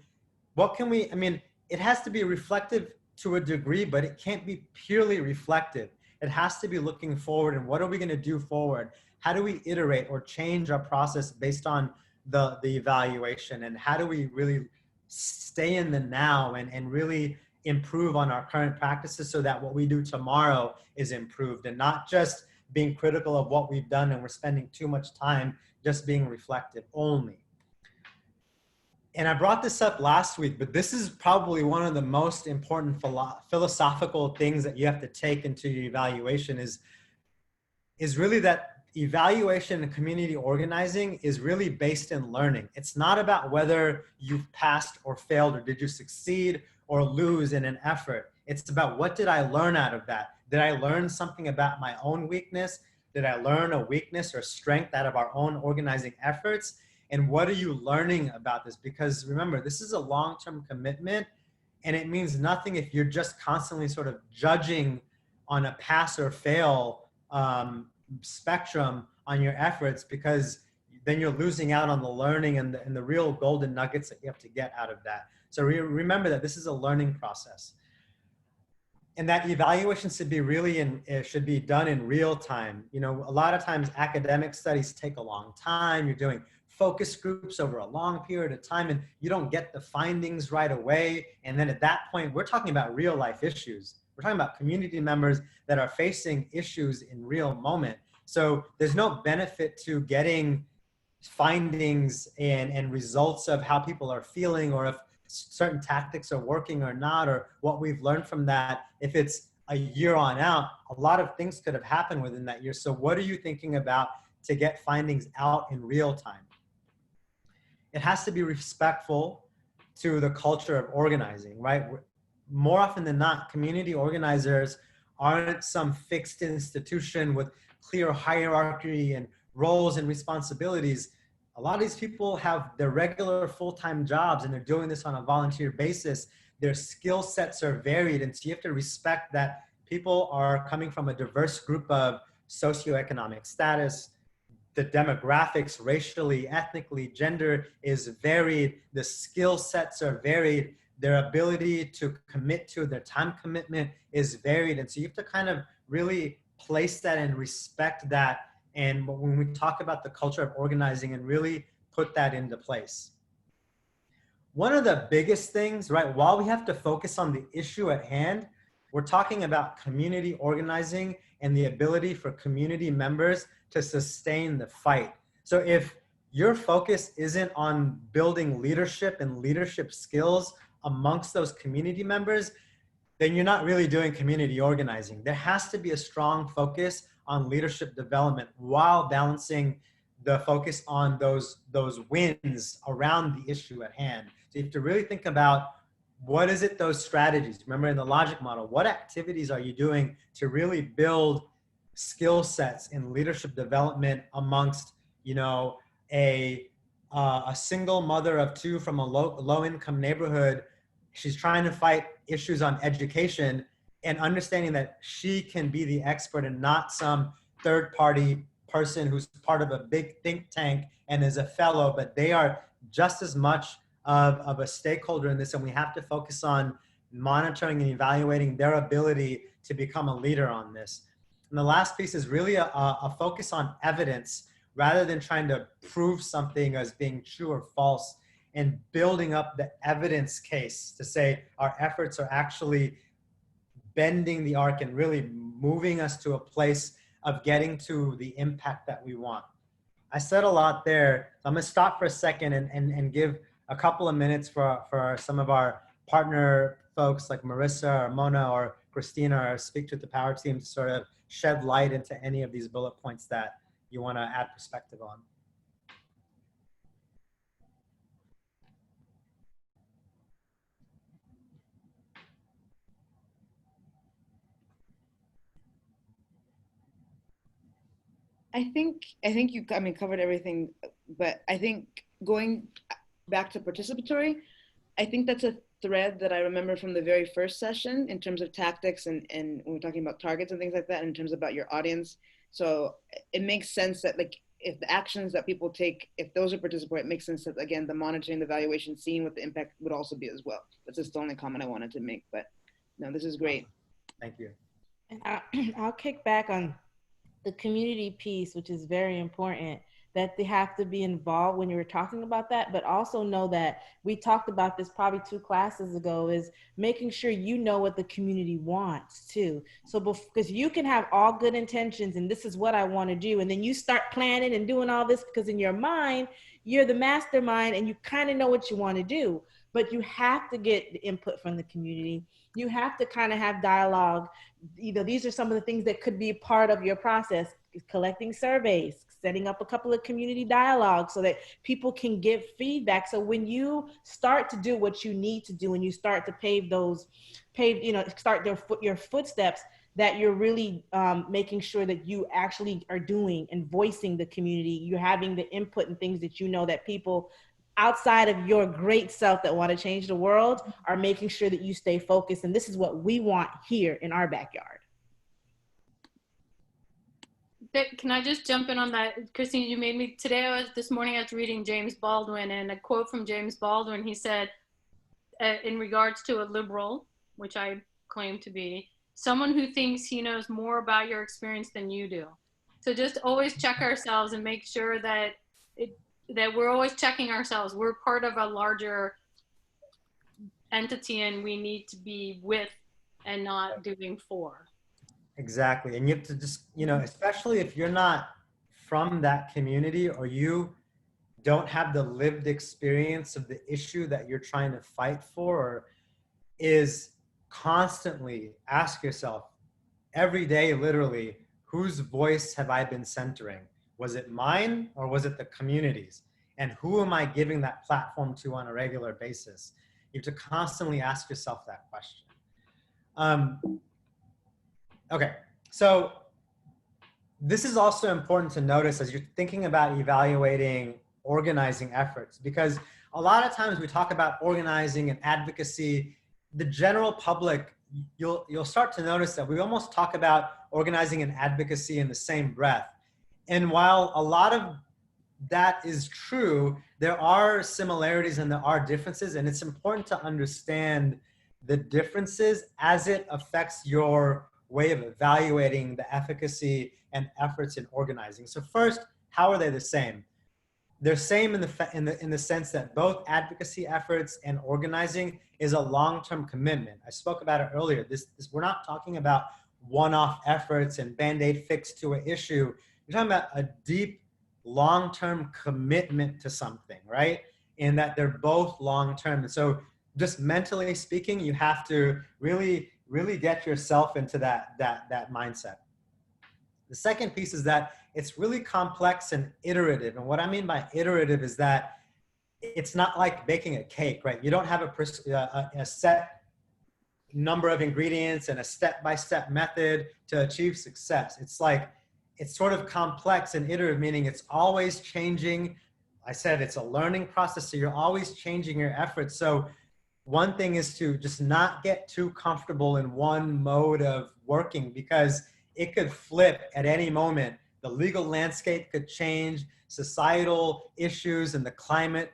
I mean, it has to be reflective to a degree, but it can't be purely reflective. It has to be looking forward, and what are we going to do forward? How do we iterate or change our process based on the evaluation? And how do we really stay in the now and really improve on our current practices so that what we do tomorrow is improved, and not just being critical of what we've done and we're spending too much time just being reflective only. And I brought this up last week, but this is probably one of the most important philosophical things that you have to take into your evaluation is really that evaluation and community organizing is really based in learning. It's not about whether you've passed or failed, or did you succeed or lose in an effort. It's about, what did I learn out of that? Did I learn something about my own weakness? Did I learn a weakness or strength out of our own organizing efforts? And what are you learning about this? Because remember, this is a long-term commitment, and it means nothing if you're just constantly sort of judging on a pass or fail spectrum on your efforts, because then you're losing out on the learning and the real golden nuggets that you have to get out of that. So remember that this is a learning process. And that evaluation should be done in real time. You know, a lot of times academic studies take a long time. You're doing focus groups over a long period of time, and you don't get the findings right away. And then at that point, we're talking about real life issues. We're talking about community members that are facing issues in real moment. So there's no benefit to getting findings and results of how people are feeling, or if certain tactics are working or not, or what we've learned from that. If it's a year on out, a lot of things could have happened within that year. So what are you thinking about to get findings out in real time? It has to be respectful to the culture of organizing, right? More often than not, community organizers aren't some fixed institution with clear hierarchy and roles and responsibilities. A lot of these people have their regular full-time jobs, and they're doing this on a volunteer basis. Their skill sets are varied, and so you have to respect that people are coming from a diverse group of socioeconomic status, the demographics, racially, ethnically, gender is varied, the skill sets are varied, their ability to commit to their time commitment is varied. And so you have to kind of really place that and respect that. And when we talk about the culture of organizing and really put that into place. One of the biggest things, right, while we have to focus on the issue at hand, we're talking about community organizing and the ability for community members to sustain the fight. So if your focus isn't on building leadership and leadership skills amongst those community members, then you're not really doing community organizing. There has to be a strong focus on leadership development while balancing the focus on those wins around the issue at hand. So you have to really think about, what is it, those strategies? Remember, in the logic model, what activities are you doing to really build skill sets in leadership development amongst, you know, a single mother of two from a low income neighborhood? She's trying to fight issues on education, and understanding that she can be the expert and not some third party person who's part of a big think tank and is a fellow, but they are just as much of a stakeholder in this, and we have to focus on monitoring and evaluating their ability to become a leader on this. And the last piece is really a focus on evidence rather than trying to prove something as being true or false, and building up the evidence case to say our efforts are actually bending the arc and really moving us to a place of getting to the impact that we want. I said a lot there. So I'm gonna stop for a second and give a couple of minutes for some of our partner folks like Marissa or Mona or Christina or Speak to the Power team to sort of shed light into any of these bullet points that you wanna add perspective on. I think you, I mean, covered everything, but I think going back to participatory, I think that's a thread that I remember from the very first session in terms of tactics and when we're talking about targets and things like that, in terms about your audience. So it makes sense that, like, if the actions that people take, if those are participatory, it makes sense that, again, the monitoring, the evaluation, seeing what the impact would also be as well. That's just the only comment I wanted to make, but no, this is great. Thank you. And I'll kick back on the community piece, which is very important, that they have to be involved when you were talking about that, but also know that we talked about this probably 2 classes ago, is making sure you know what the community wants too. So because you can have all good intentions and this is what I want to do, and then you start planning and doing all this because in your mind, you're the mastermind and you kind of know what you want to do, but you have to get the input from the community. You have to kind of have dialogue. Either these are some of the things that could be a part of your process: collecting surveys, setting up a couple of community dialogues so that people can give feedback. So when you start to do what you need to do and you start to start your footsteps, that you're really making sure that you actually are doing and voicing the community. You're having the input and things that you know that people outside of your great self that want to change the world are making sure that you stay focused. And this is what we want here in our backyard. Can I just jump in on that? Christine, you made me, this morning I was reading James Baldwin, and a quote from James Baldwin, he said, in regards to a liberal, which I claim to be, someone who thinks he knows more about your experience than you do. So just always check ourselves and make sure that we're always checking ourselves. We're part of a larger entity and we need to be with and not doing for. Exactly. And you have to just, especially if you're not from that community or you don't have the lived experience of the issue that you're trying to fight for, is constantly ask yourself every day, literally, whose voice have I been centering? Was it mine or was it the community's? And who am I giving that platform to on a regular basis? You have to constantly ask yourself that question. Okay, so this is also important to notice as you're thinking about evaluating organizing efforts, because a lot of times we talk about organizing and advocacy, the general public, you'll start to notice that we almost talk about organizing and advocacy in the same breath. And while a lot of that is true, there are similarities and there are differences, and it's important to understand the differences as it affects your way of evaluating the efficacy and efforts in organizing. So first, how are they the same? They're same in the sense that both advocacy efforts and organizing is a long-term commitment. I spoke about it earlier. We're not talking about one-off efforts and band-aid fix to an issue. You're talking about a deep, long-term commitment to something, right? In that they're both long-term. And so just mentally speaking, you have to really, really get yourself into that mindset. The second piece is that it's really complex and iterative. And what I mean by iterative is that it's not like baking a cake, right? You don't have a set number of ingredients and a step-by-step method to achieve success. It's sort of complex and iterative, meaning it's always changing. I said it's a learning process, so you're always changing your efforts. So one thing is to just not get too comfortable in one mode of working, because it could flip at any moment. The legal landscape could change, societal issues and the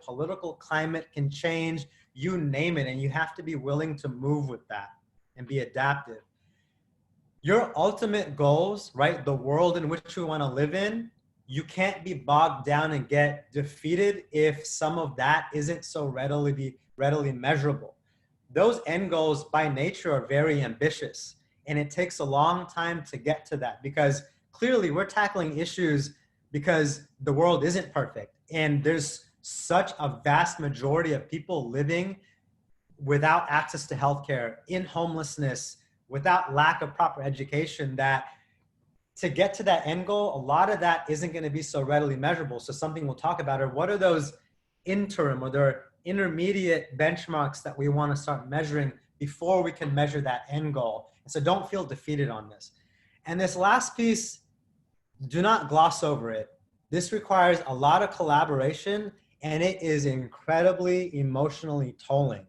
political climate can change, you name it, and you have to be willing to move with that and be adaptive. Your ultimate goals, right, the world in which we want to live in, you can't be bogged down and get defeated if some of that isn't so readily measurable. Those end goals by nature are very ambitious, and it takes a long time to get to that, because clearly we're tackling issues because the world isn't perfect. And there's such a vast majority of people living without access to healthcare, in homelessness, without lack of proper education, that to get to that end goal, a lot of that isn't going to be so readily measurable. So something we'll talk about are what are those interim or their intermediate benchmarks that we want to start measuring before we can measure that end goal. And so don't feel defeated on this. And this last piece, do not gloss over it. This requires a lot of collaboration, and it is incredibly emotionally tolling.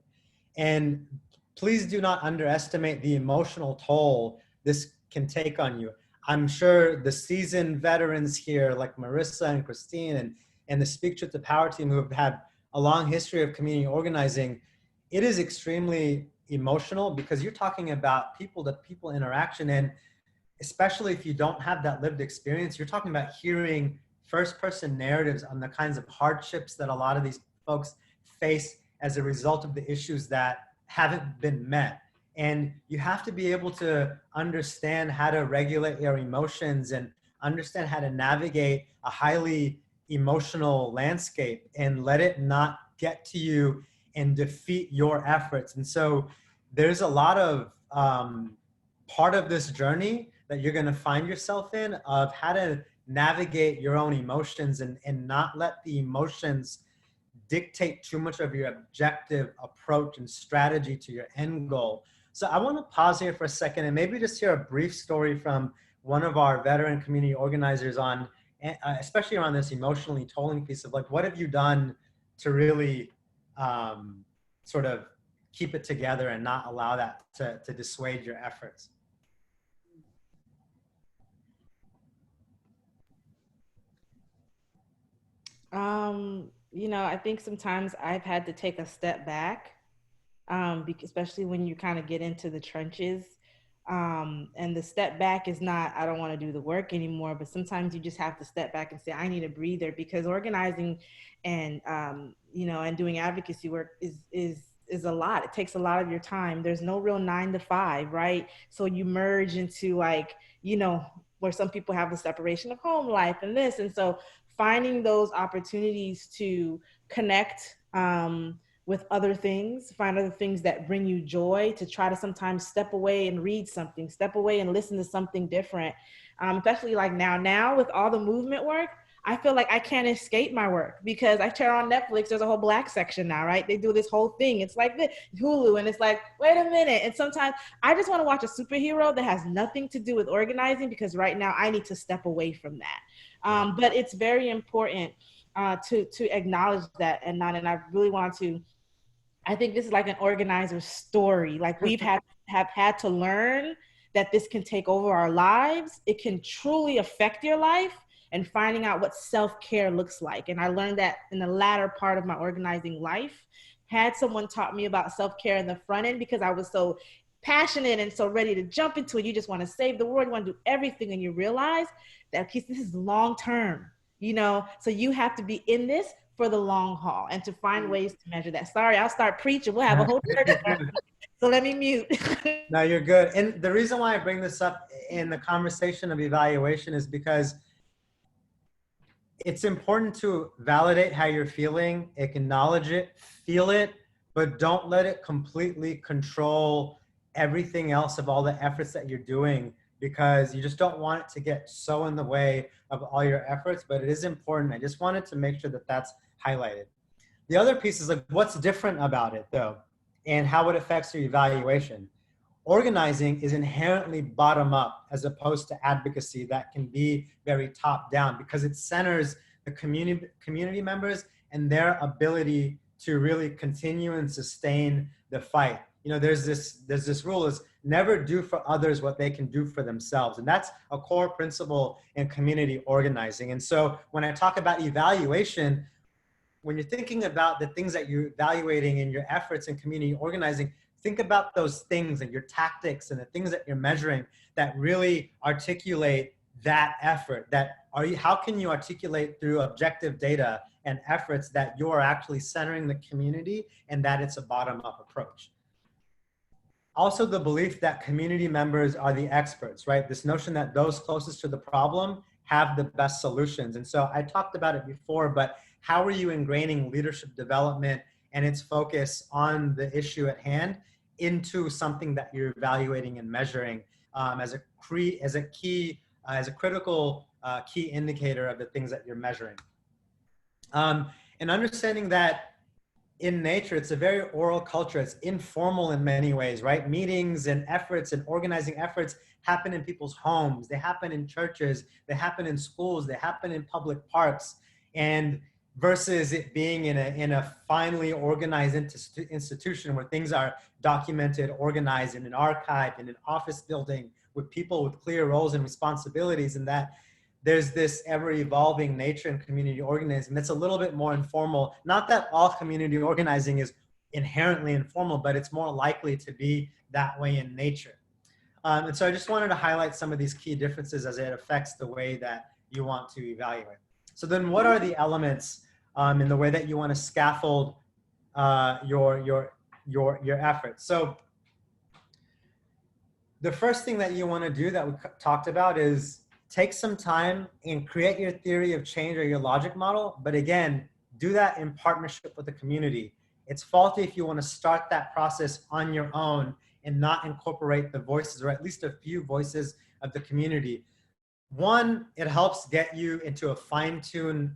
And please do not underestimate the emotional toll this can take on you. I'm sure the seasoned veterans here, like Marissa and Christine and the Speak Truth to Power team, who have had a long history of community organizing, it is extremely emotional, because you're talking about people-to-people interaction. And especially if you don't have that lived experience, you're talking about hearing first-person narratives on the kinds of hardships that a lot of these folks face as a result of the issues that haven't been met. And you have to be able to understand how to regulate your emotions and understand how to navigate a highly emotional landscape and let it not get to you and defeat your efforts. And so there's a lot of part of this journey that you're going to find yourself in, of how to navigate your own emotions and not let the emotions dictate too much of your objective approach and strategy to your end goal. So I want to pause here for a second and maybe just hear a brief story from one of our veteran community organizers on, especially around this emotionally tolling piece of like, what have you done to really sort of keep it together and not allow that to dissuade your efforts? You know, I think sometimes I've had to take a step back, especially when you kind of get into the trenches. And the step back is not, I don't want to do the work anymore, but sometimes you just have to step back and say, I need a breather, because organizing and, you know, and doing advocacy work is a lot. It takes a lot of your time. There's no real 9 to 5, right? So you merge into, like, you know, where some people have the separation of home life and this. And so finding those opportunities to connect with other things, find other things that bring you joy, to try to sometimes step away and read something, step away and listen to something different. Especially like now with all the movement work, I feel like I can't escape my work, because I turn on Netflix, there's a whole Black section now, right? They do this whole thing. It's like this, Hulu, and it's like, wait a minute. And sometimes I just want to watch a superhero that has nothing to do with organizing, because right now I need to step away from that. But it's very important to acknowledge that, and I really want to, I think this is like an organizer's story. Like we've have had to learn that this can take over our lives. It can truly affect your life. and finding out what self-care looks like. And I learned that in the latter part of my organizing life. Had someone taught me about self-care in the front end, because I was so passionate and so ready to jump into it. You just want to save the world, you want to do everything, and you realize that this is long term, you know, so you have to be in this for the long haul and to find ways to measure that. Sorry, I'll start preaching. We'll have a whole so let me mute. No, you're good. And the reason why I bring this up in the conversation of evaluation is because it's important to validate how you're feeling, acknowledge it, feel it, but don't let it completely control everything else of all the efforts that you're doing, because you just don't want it to get so in the way of all your efforts. But it is important. I just wanted to make sure that that's highlighted. The other piece is like, what's different about it though, and how it affects your evaluation. Organizing is inherently bottom up as opposed to advocacy that can be very top down, because it centers the community members and their ability to really continue and sustain the fight. You know, there's this rule is never do for others what they can do for themselves. And that's a core principle in community organizing. And so when I talk about evaluation, when you're thinking about the things that you're evaluating in your efforts in community organizing, think about those things and your tactics and the things that you're measuring that really articulate that effort. How can you articulate through objective data and efforts that you're actually centering the community and that it's a bottom-up approach? Also, the belief that community members are the experts, right? This notion that those closest to the problem have the best solutions. And so I talked about it before, but how are you ingraining leadership development and its focus on the issue at hand into something that you're evaluating and measuring as a critical key indicator of the things that you're measuring? And understanding that in nature, it's a very oral culture. It's informal in many ways, right? Meetings and efforts and organizing efforts happen in people's homes. They happen in churches. They happen in schools. They happen in public parks. And versus it being in a finely organized institution where things are documented, organized in an archive, in an office building with people with clear roles and responsibilities, and that there's this ever-evolving nature in community organizing that's a little bit more informal. Not that all community organizing is inherently informal, but it's more likely to be that way in nature. And so I just wanted to highlight some of these key differences as it affects the way that you want to evaluate. So then what are the elements in the way that you want to scaffold your efforts? So the first thing that you want to do that we talked about is take some time and create your theory of change or your logic model. But again, do that in partnership with the community. It's faulty if you want to start that process on your own and not incorporate the voices, or at least a few voices of the community. One, it helps get you into a fine-tuned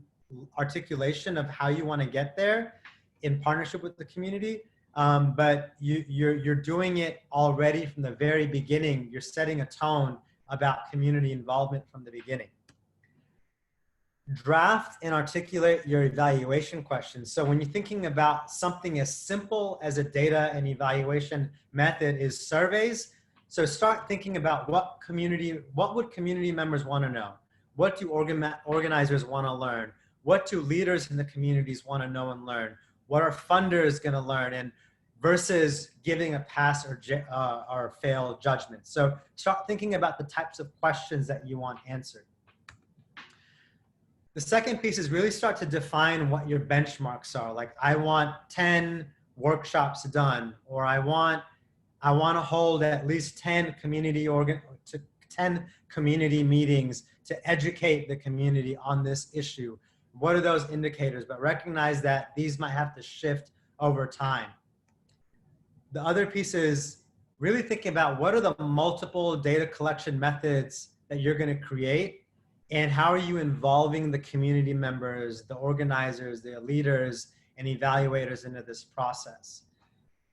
articulation of how you want to get there in partnership with the community. But you're doing it already from the very beginning. You're setting a tone about community involvement from the beginning. Draft and articulate your evaluation questions. So when you're thinking about something as simple as a data and evaluation method is surveys, so start thinking about what would community members want to know? What do organizers want to learn? What do leaders in the communities want to know and learn? What are funders going to learn? And versus giving a pass or fail judgment. So start thinking about the types of questions that you want answered. The second piece is really start to define what your benchmarks are. Like, I want 10 workshops done, or I want to hold at least 10 community meetings to educate the community on this issue. What are those indicators? But recognize that these might have to shift over time. The other piece is really thinking about what are the multiple data collection methods that you're going to create, and how are you involving the community members, the organizers, the leaders, and evaluators into this process.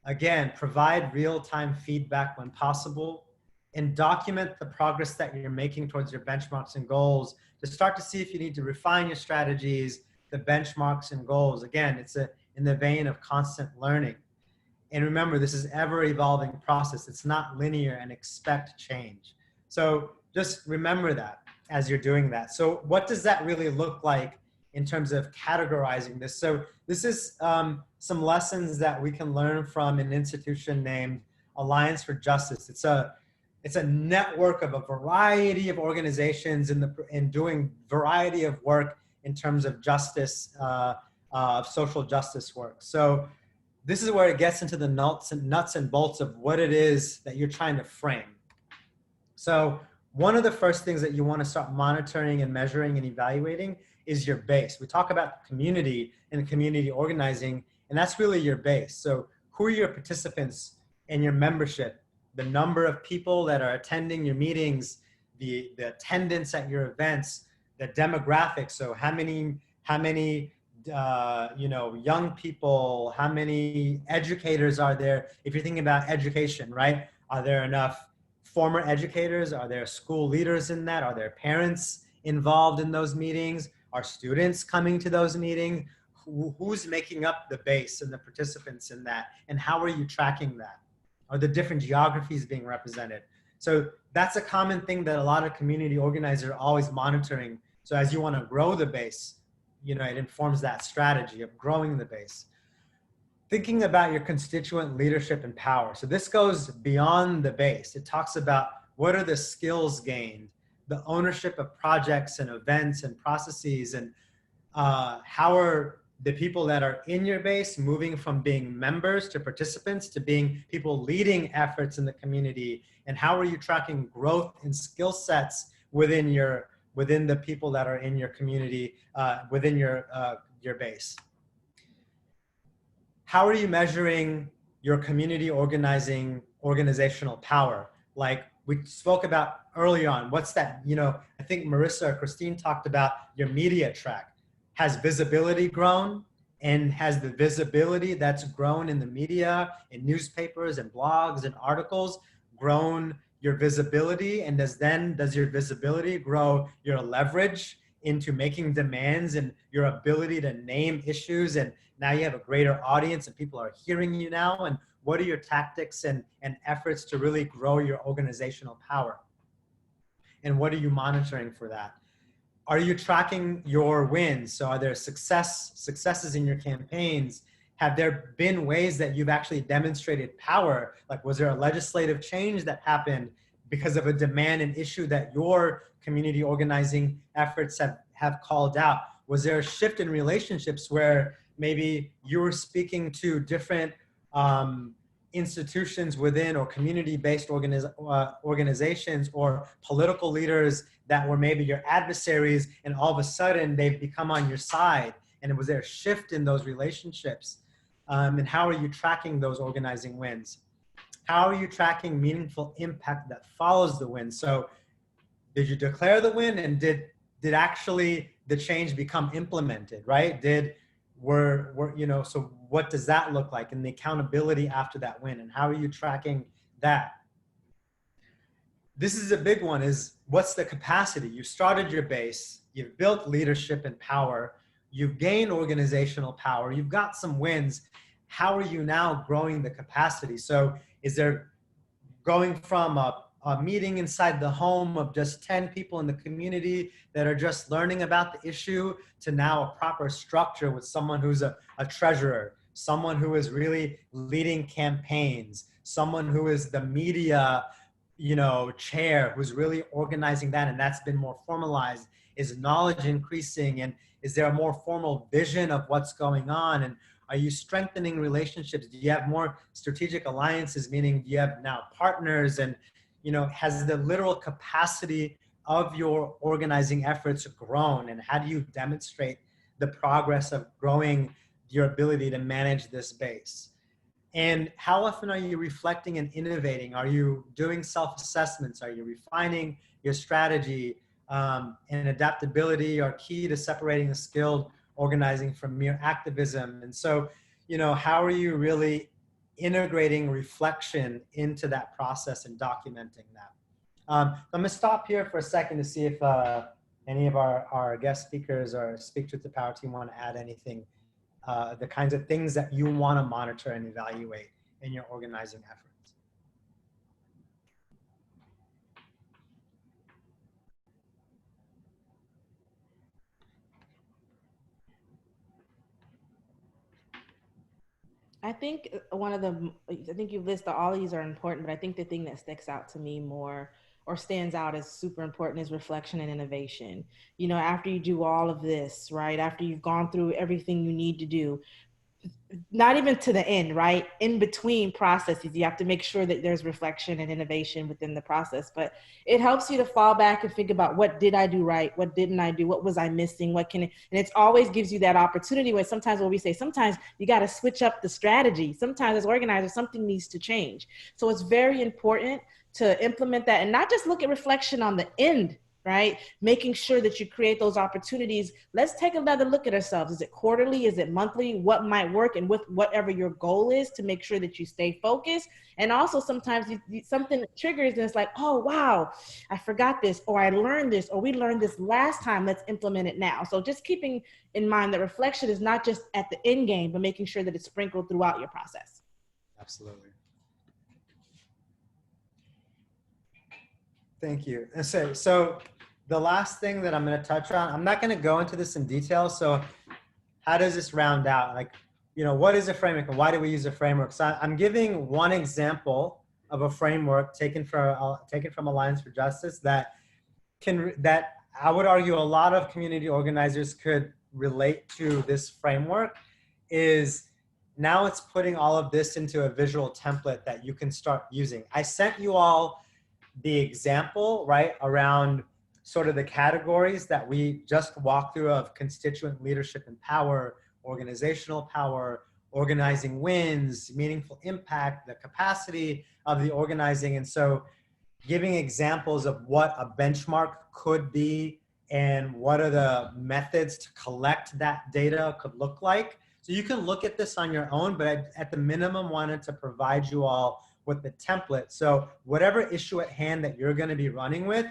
Again, provide real-time feedback when possible, and document the progress that you're making towards your benchmarks and goals to start to see if you need to refine your strategies, the benchmarks and goals. Again, it's in the vein of constant learning. And remember, this is ever-evolving process. It's not linear, and expect change. So just remember that. as you're doing that. So what does that really look like in terms of categorizing this? So this is some lessons that we can learn from an institution named Alliance for Justice. It's a network of a variety of organizations in doing variety of work in terms of justice, social justice work. So this is where it gets into the nuts and bolts of what it is that you're trying to frame. So one of the first things that you want to start monitoring and measuring and evaluating is your base. We talk about community and community organizing, and that's really your base. So who are your participants and your membership, the number of people that are attending your meetings, the attendance at your events, the demographics. So how many young people, how many educators are there? If you're thinking about education, right? Are there enough former educators? Are there school leaders in that? Are there parents involved in those meetings? Are students coming to those meetings? Who's making up the base and the participants in that? And how are you tracking that? Are the different geographies being represented? So that's a common thing that a lot of community organizers are always monitoring. So as you want to grow the base, it informs that strategy of growing the base. Thinking about your constituent leadership and power. So this goes beyond the base. It talks about what are the skills gained, the ownership of projects and events and processes, and how are the people that are in your base moving from being members to participants to being people leading efforts in the community, and how are you tracking growth in skill sets within the people that are in your community, within your base. How are you measuring your community organizational power? Like we spoke about early on, what's that? I think Marissa or Christine talked about your media track. Has visibility grown? And has the visibility that's grown in the media, in newspapers and blogs and articles grown your visibility? And does your visibility grow your leverage into making demands and your ability to name issues? And now you have a greater audience and people are hearing you now. And what are your tactics and efforts to really grow your organizational power? And what are you monitoring for that? Are you tracking your wins? So are there successes in your campaigns? Have there been ways that you've actually demonstrated power? Like, was there a legislative change that happened because of a demand and issue that your community organizing efforts have called out? Was there a shift in relationships where maybe you were speaking to different institutions within or community-based organizations or political leaders that were maybe your adversaries, and all of a sudden they've become on your side? And was there a shift in those relationships? And how are you tracking those organizing wins? How are you tracking meaningful impact that follows the win? So did you declare the win, and did actually the change become implemented, right? So what does that look like, and the accountability after that win, and how are you tracking that? This is a big one, is what's the capacity? You started your base, you've built leadership and power, you've gained organizational power, you've got some wins. How are you now growing the capacity? So is there going from a meeting inside the home of just 10 people in the community that are just learning about the issue to now a proper structure with someone who's a treasurer, someone who is really leading campaigns, someone who is the media chair, who's really organizing that, and that's been more formalized? Is knowledge increasing, and is there a more formal vision of what's going on? And are you strengthening relationships? Do you have more strategic alliances, meaning do you have now partners? And has the literal capacity of your organizing efforts grown? And how do you demonstrate the progress of growing your ability to manage this base? And how often are you reflecting and innovating? Are you doing self-assessments? Are you refining your strategy? And adaptability are key to separating the skilled organizing from mere activism. And so, how are you really integrating reflection into that process and documenting that? I'm going to stop here for a second to see if any of our guest speakers or Speak Truth to Power team want to add anything, the kinds of things that you want to monitor and evaluate in your organizing efforts. I think one of the, I think you listed all these are important, but I think the thing that sticks out to me more or stands out as super important is reflection and innovation. You know, after you do all of this, right? After you've gone through everything you need to do, not even to the end, right? In between processes, you have to make sure that there's reflection and innovation within the process. But it helps you to fall back and think about, what did I do right? What didn't I do? What was I missing? What can it, and it always gives you that opportunity where sometimes what we say, sometimes you got to switch up the strategy. Sometimes as organizers, something needs to change. So it's very important to implement that and not just look at reflection on the end, right? Making sure that you create those opportunities. Let's take another look at ourselves. Is it quarterly? Is it monthly? What might work? And with whatever your goal is, to make sure that you stay focused. And also sometimes something triggers and it's like, oh, wow, I forgot this, or I learned this, or we learned this last time. Let's implement it now. So just keeping in mind that reflection is not just at the end game, but making sure that it's sprinkled throughout your process. Absolutely. Thank you. And so the last thing that I'm going to touch on, I'm not going to go into this in detail. So how does this round out? Like, you know, what is a framework and why do we use a framework? So I'm giving one example of a framework taken from Alliance for Justice that I would argue a lot of community organizers could relate to. This framework is, now it's putting all of this into a visual template that you can start using. I sent you all the example, right, around sort of the categories that we just walked through of constituent leadership and power, organizational power, organizing wins, meaningful impact, the capacity of the organizing. And so giving examples of what a benchmark could be and what are the methods to collect that data could look like. So you can look at this on your own, but I, at the minimum, wanted to provide you all with the template. So whatever issue at hand that you're going to be running with,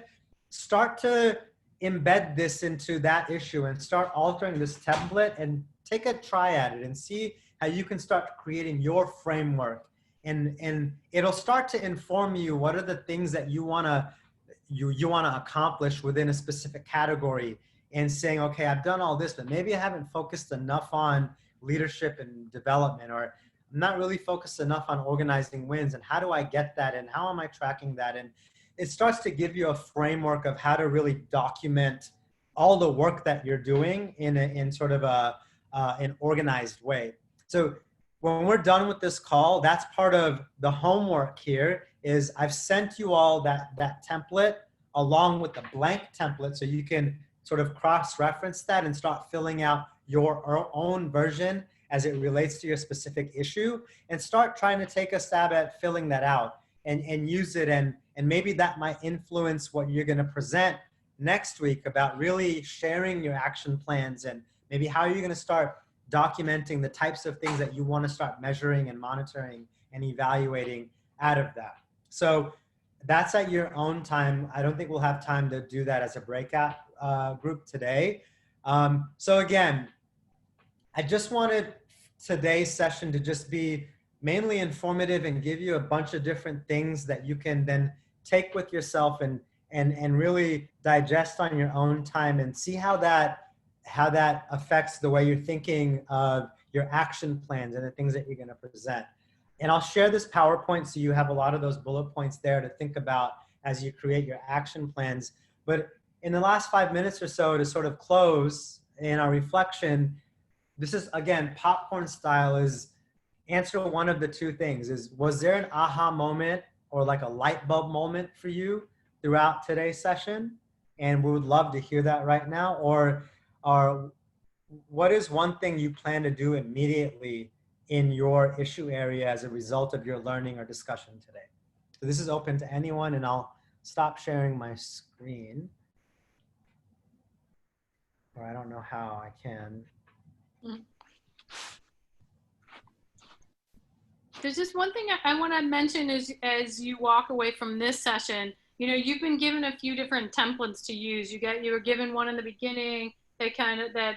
start to embed this into that issue and start altering this template and take a try at it and see how you can start creating your framework. And it'll start to inform you what are the things that you want to accomplish within a specific category, and saying, okay, I've done all this, but maybe I haven't focused enough on leadership and development, or I'm not really focused enough on organizing wins, and how do I get that, and how am I tracking that? And it starts to give you a framework of how to really document all the work that you're doing in sort of an organized way. So when we're done with this call, that's part of the homework here. Is I've sent you all that template along with the blank template, so you can sort of cross-reference that and start filling out your own version as it relates to your specific issue, and start trying to take a stab at filling that out and use it. And maybe that might influence what you're going to present next week about really sharing your action plans, and maybe how you're going to start documenting the types of things that you want to start measuring and monitoring and evaluating out of that. So that's at your own time. I don't think we'll have time to do that as a breakout group today. So again, I just wanted today's session to just be mainly informative and give you a bunch of different things that you can then take with yourself and really digest on your own time, and see how that affects the way you're thinking of your action plans and the things that you're going to present. And I'll share this PowerPoint so you have a lot of those bullet points there to think about as you create your action plans. But in the last 5 minutes or so, to sort of close in our reflection, this is, again, popcorn style, is answer one of the two things. Was there an aha moment or like a light bulb moment for you throughout today's session? And we would love to hear that right now. Or what is one thing you plan to do immediately in your issue area as a result of your learning or discussion today? So this is open to anyone, and I'll stop sharing my screen. Or I don't know how I can. There's just one thing I want to mention is, as you walk away from this session, you know, you've been given a few different templates to use. You were given one in the beginning that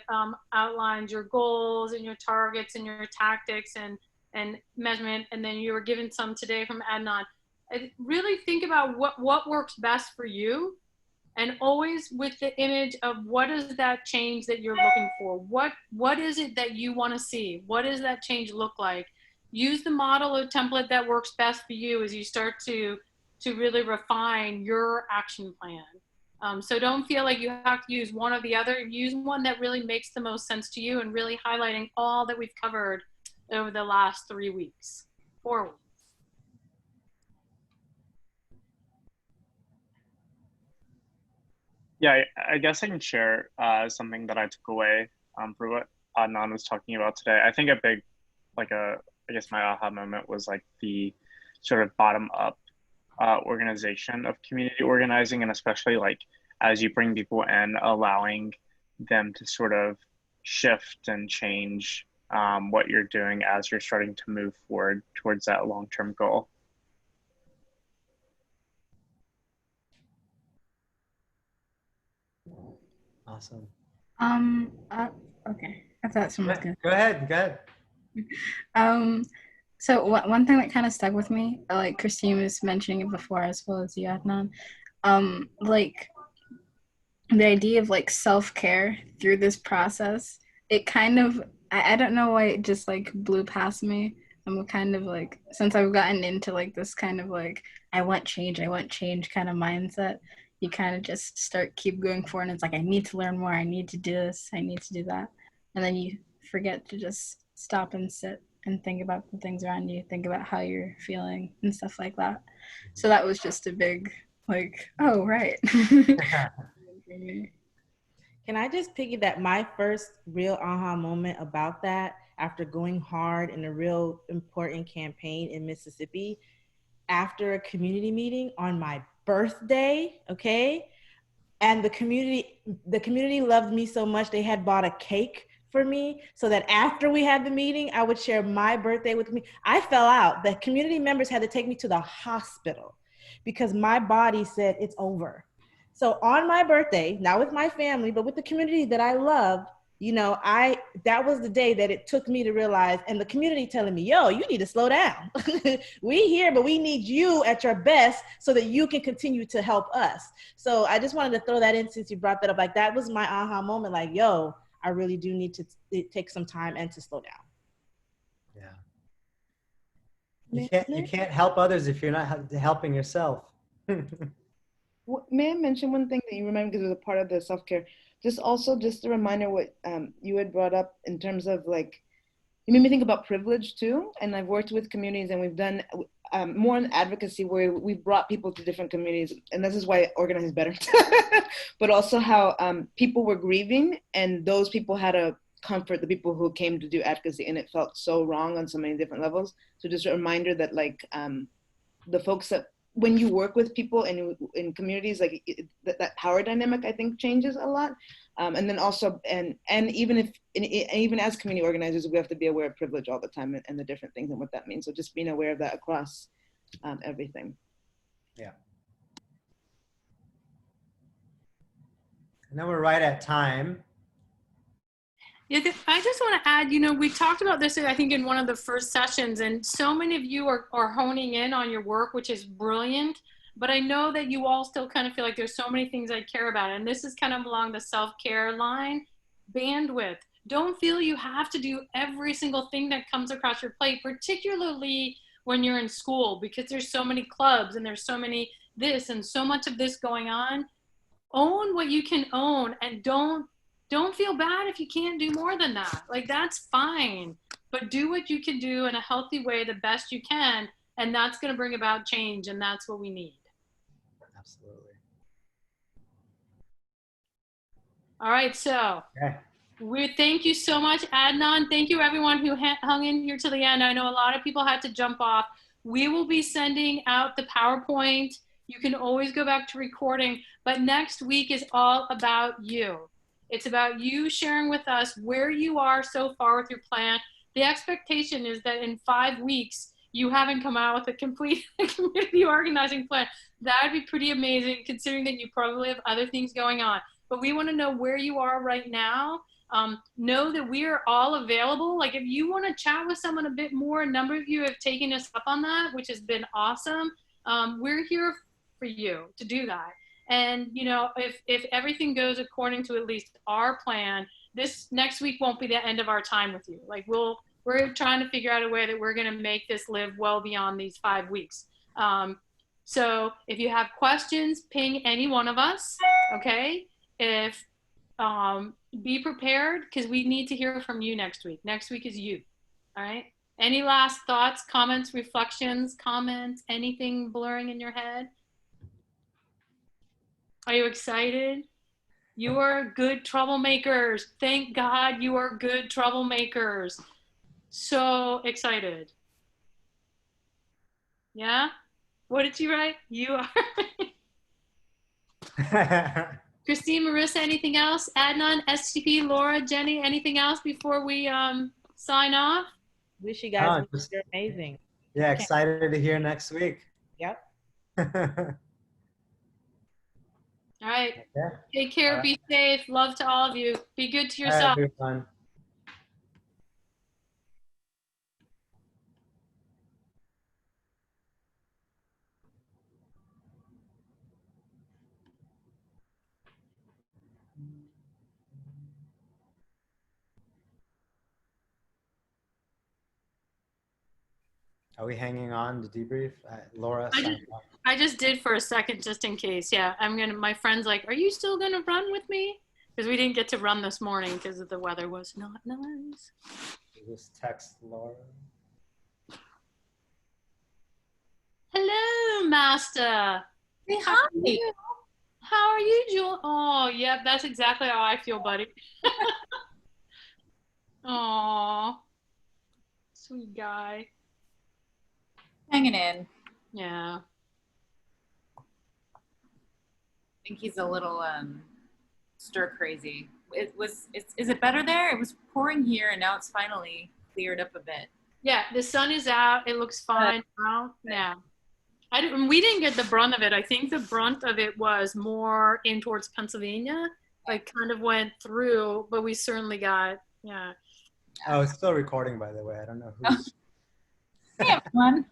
outlines your goals and your targets and your tactics and measurement, and then you were given some today from Adnan. Really think about what works best for you, and always with the image of what is that change that you're looking for. What is it that you want to see? What does that change look like? use the model or template that works best for you as you start to really refine your action plan. So don't feel like you have to use one or the other. Use one that really makes the most sense to you and really highlighting all that we've covered over the last 4 weeks. Yeah, I guess I can share something that I took away for what Adnan was talking about today. I think a big, I guess my aha moment was like the sort of bottom up organization of community organizing, and especially like as you bring people in, allowing them to sort of shift and change what you're doing as you're starting to move forward towards that long-term goal. Awesome. Okay. I thought someone was gonna. Go ahead. So one thing that kind of stuck with me, like Christine was mentioning it before, as well as you, Adnan, like the idea of like self-care through this process, it kind of, I don't know why it just like blew past me. I'm kind of like, since I've gotten into like this kind of like, I want change kind of mindset, you kind of just keep going forward, and it's like, I need to learn more, I need to do this, I need to do that. And then you forget to just stop and sit and think about the things around you, think about how you're feeling and stuff like that. So that was just a big, like, oh, right. Can I just piggyback my first real aha moment about that after going hard in a real important campaign in Mississippi after a community meeting on my birthday, okay? And the community loved me so much they had bought a cake for me so that after we had the meeting, I would share my birthday with me. I fell out. The community members had to take me to the hospital because my body said it's over. So on my birthday, not with my family, but with the community that I love, you know, that was the day that it took me to realize, and the community telling me, yo, you need to slow down. We here, but we need you at your best so that you can continue to help us. So I just wanted to throw that in since you brought that up. Like, that was my aha moment. Like, yo, I really do need to take some time and to slow down. Yeah. You can't help others if you're not helping yourself. May I mention one thing that you remember, because it was a part of the self-care? Just a reminder what you had brought up in terms of like, you made me think about privilege too. And I've worked with communities, and we've done more in advocacy where we've brought people to different communities. And this is why organizing is better. But also how people were grieving, and those people had to comfort the people who came to do advocacy. And it felt so wrong on so many different levels. So just a reminder that like the folks that, when you work with people in communities, like that power dynamic, I think changes a lot. And then also, and even as community organizers, we have to be aware of privilege all the time and the different things and what that means. So just being aware of that across everything. Yeah. And then we're right at time. Yeah, I just want to add, you know, we talked about this, I think, in one of the first sessions, and so many of you are honing in on your work, which is brilliant. But I know that you all still kind of feel like there's so many things I care about. And this is kind of along the self-care line. Bandwidth. Don't feel you have to do every single thing that comes across your plate, particularly when you're in school, because there's so many clubs and there's so many this and so much of this going on. Own what you can own, and don't feel bad if you can't do more than that. Like, that's fine, but do what you can do in a healthy way, the best you can, and that's going to bring about change, and that's what we need. Absolutely. All right, so we thank you so much, Adnan. Thank you, everyone who hung in here to the end. I know a lot of people had to jump off. We will be sending out the PowerPoint. You can always go back to recording, but next week is all about you. It's about you sharing with us where you are so far with your plan. The expectation is that in 5 weeks, you haven't come out with a complete community organizing plan. That would be pretty amazing, considering that you probably have other things going on. But we want to know where you are right now. Know that we are all available. Like, if you want to chat with someone a bit more, a number of you have taken us up on that, which has been awesome. We're here for you to do that. And, you know, if everything goes according to at least our plan, this next week won't be the end of our time with you. Like, we'll we're trying to figure out a way that we're going to make this live well beyond these 5 weeks. So if you have questions, ping any one of us, okay? If be prepared, because we need to hear from you next week. Next week is you, all right? Any last thoughts, comments, reflections, comments, anything blurring in your head? Are you excited? You are good troublemakers. Thank God you are good troublemakers. So excited. Yeah? What did you write? You are. Christine, Marissa, anything else? Adnan, STP, Laura, Jenny, anything else before we sign off? Wish you guys were amazing. Yeah, excited to hear next week. Yep. All right. Yeah. Take care. Be safe. Love to all of you. Be good to yourself. All right, everyone. Are we hanging on to debrief? Laura, I just did for a second, just in case. Yeah, my friend's like, are you still gonna run with me? Because we didn't get to run this morning because the weather was not nice. Just text Laura. Hello, Master. Say hi. How are you, Jewel? Oh, yeah, that's exactly how I feel, buddy. Aw, sweet guy. Hanging in. Yeah. I think he's a little stir crazy. Is it better there? It was pouring here and now it's finally cleared up a bit. Yeah, the sun is out. It looks fine now. Yeah. We didn't get the brunt of it. I think the brunt of it was more in towards Pennsylvania. Like kind of went through, but we certainly got, yeah. Oh, it's still recording, by the way. I don't know who's. Hey, everyone.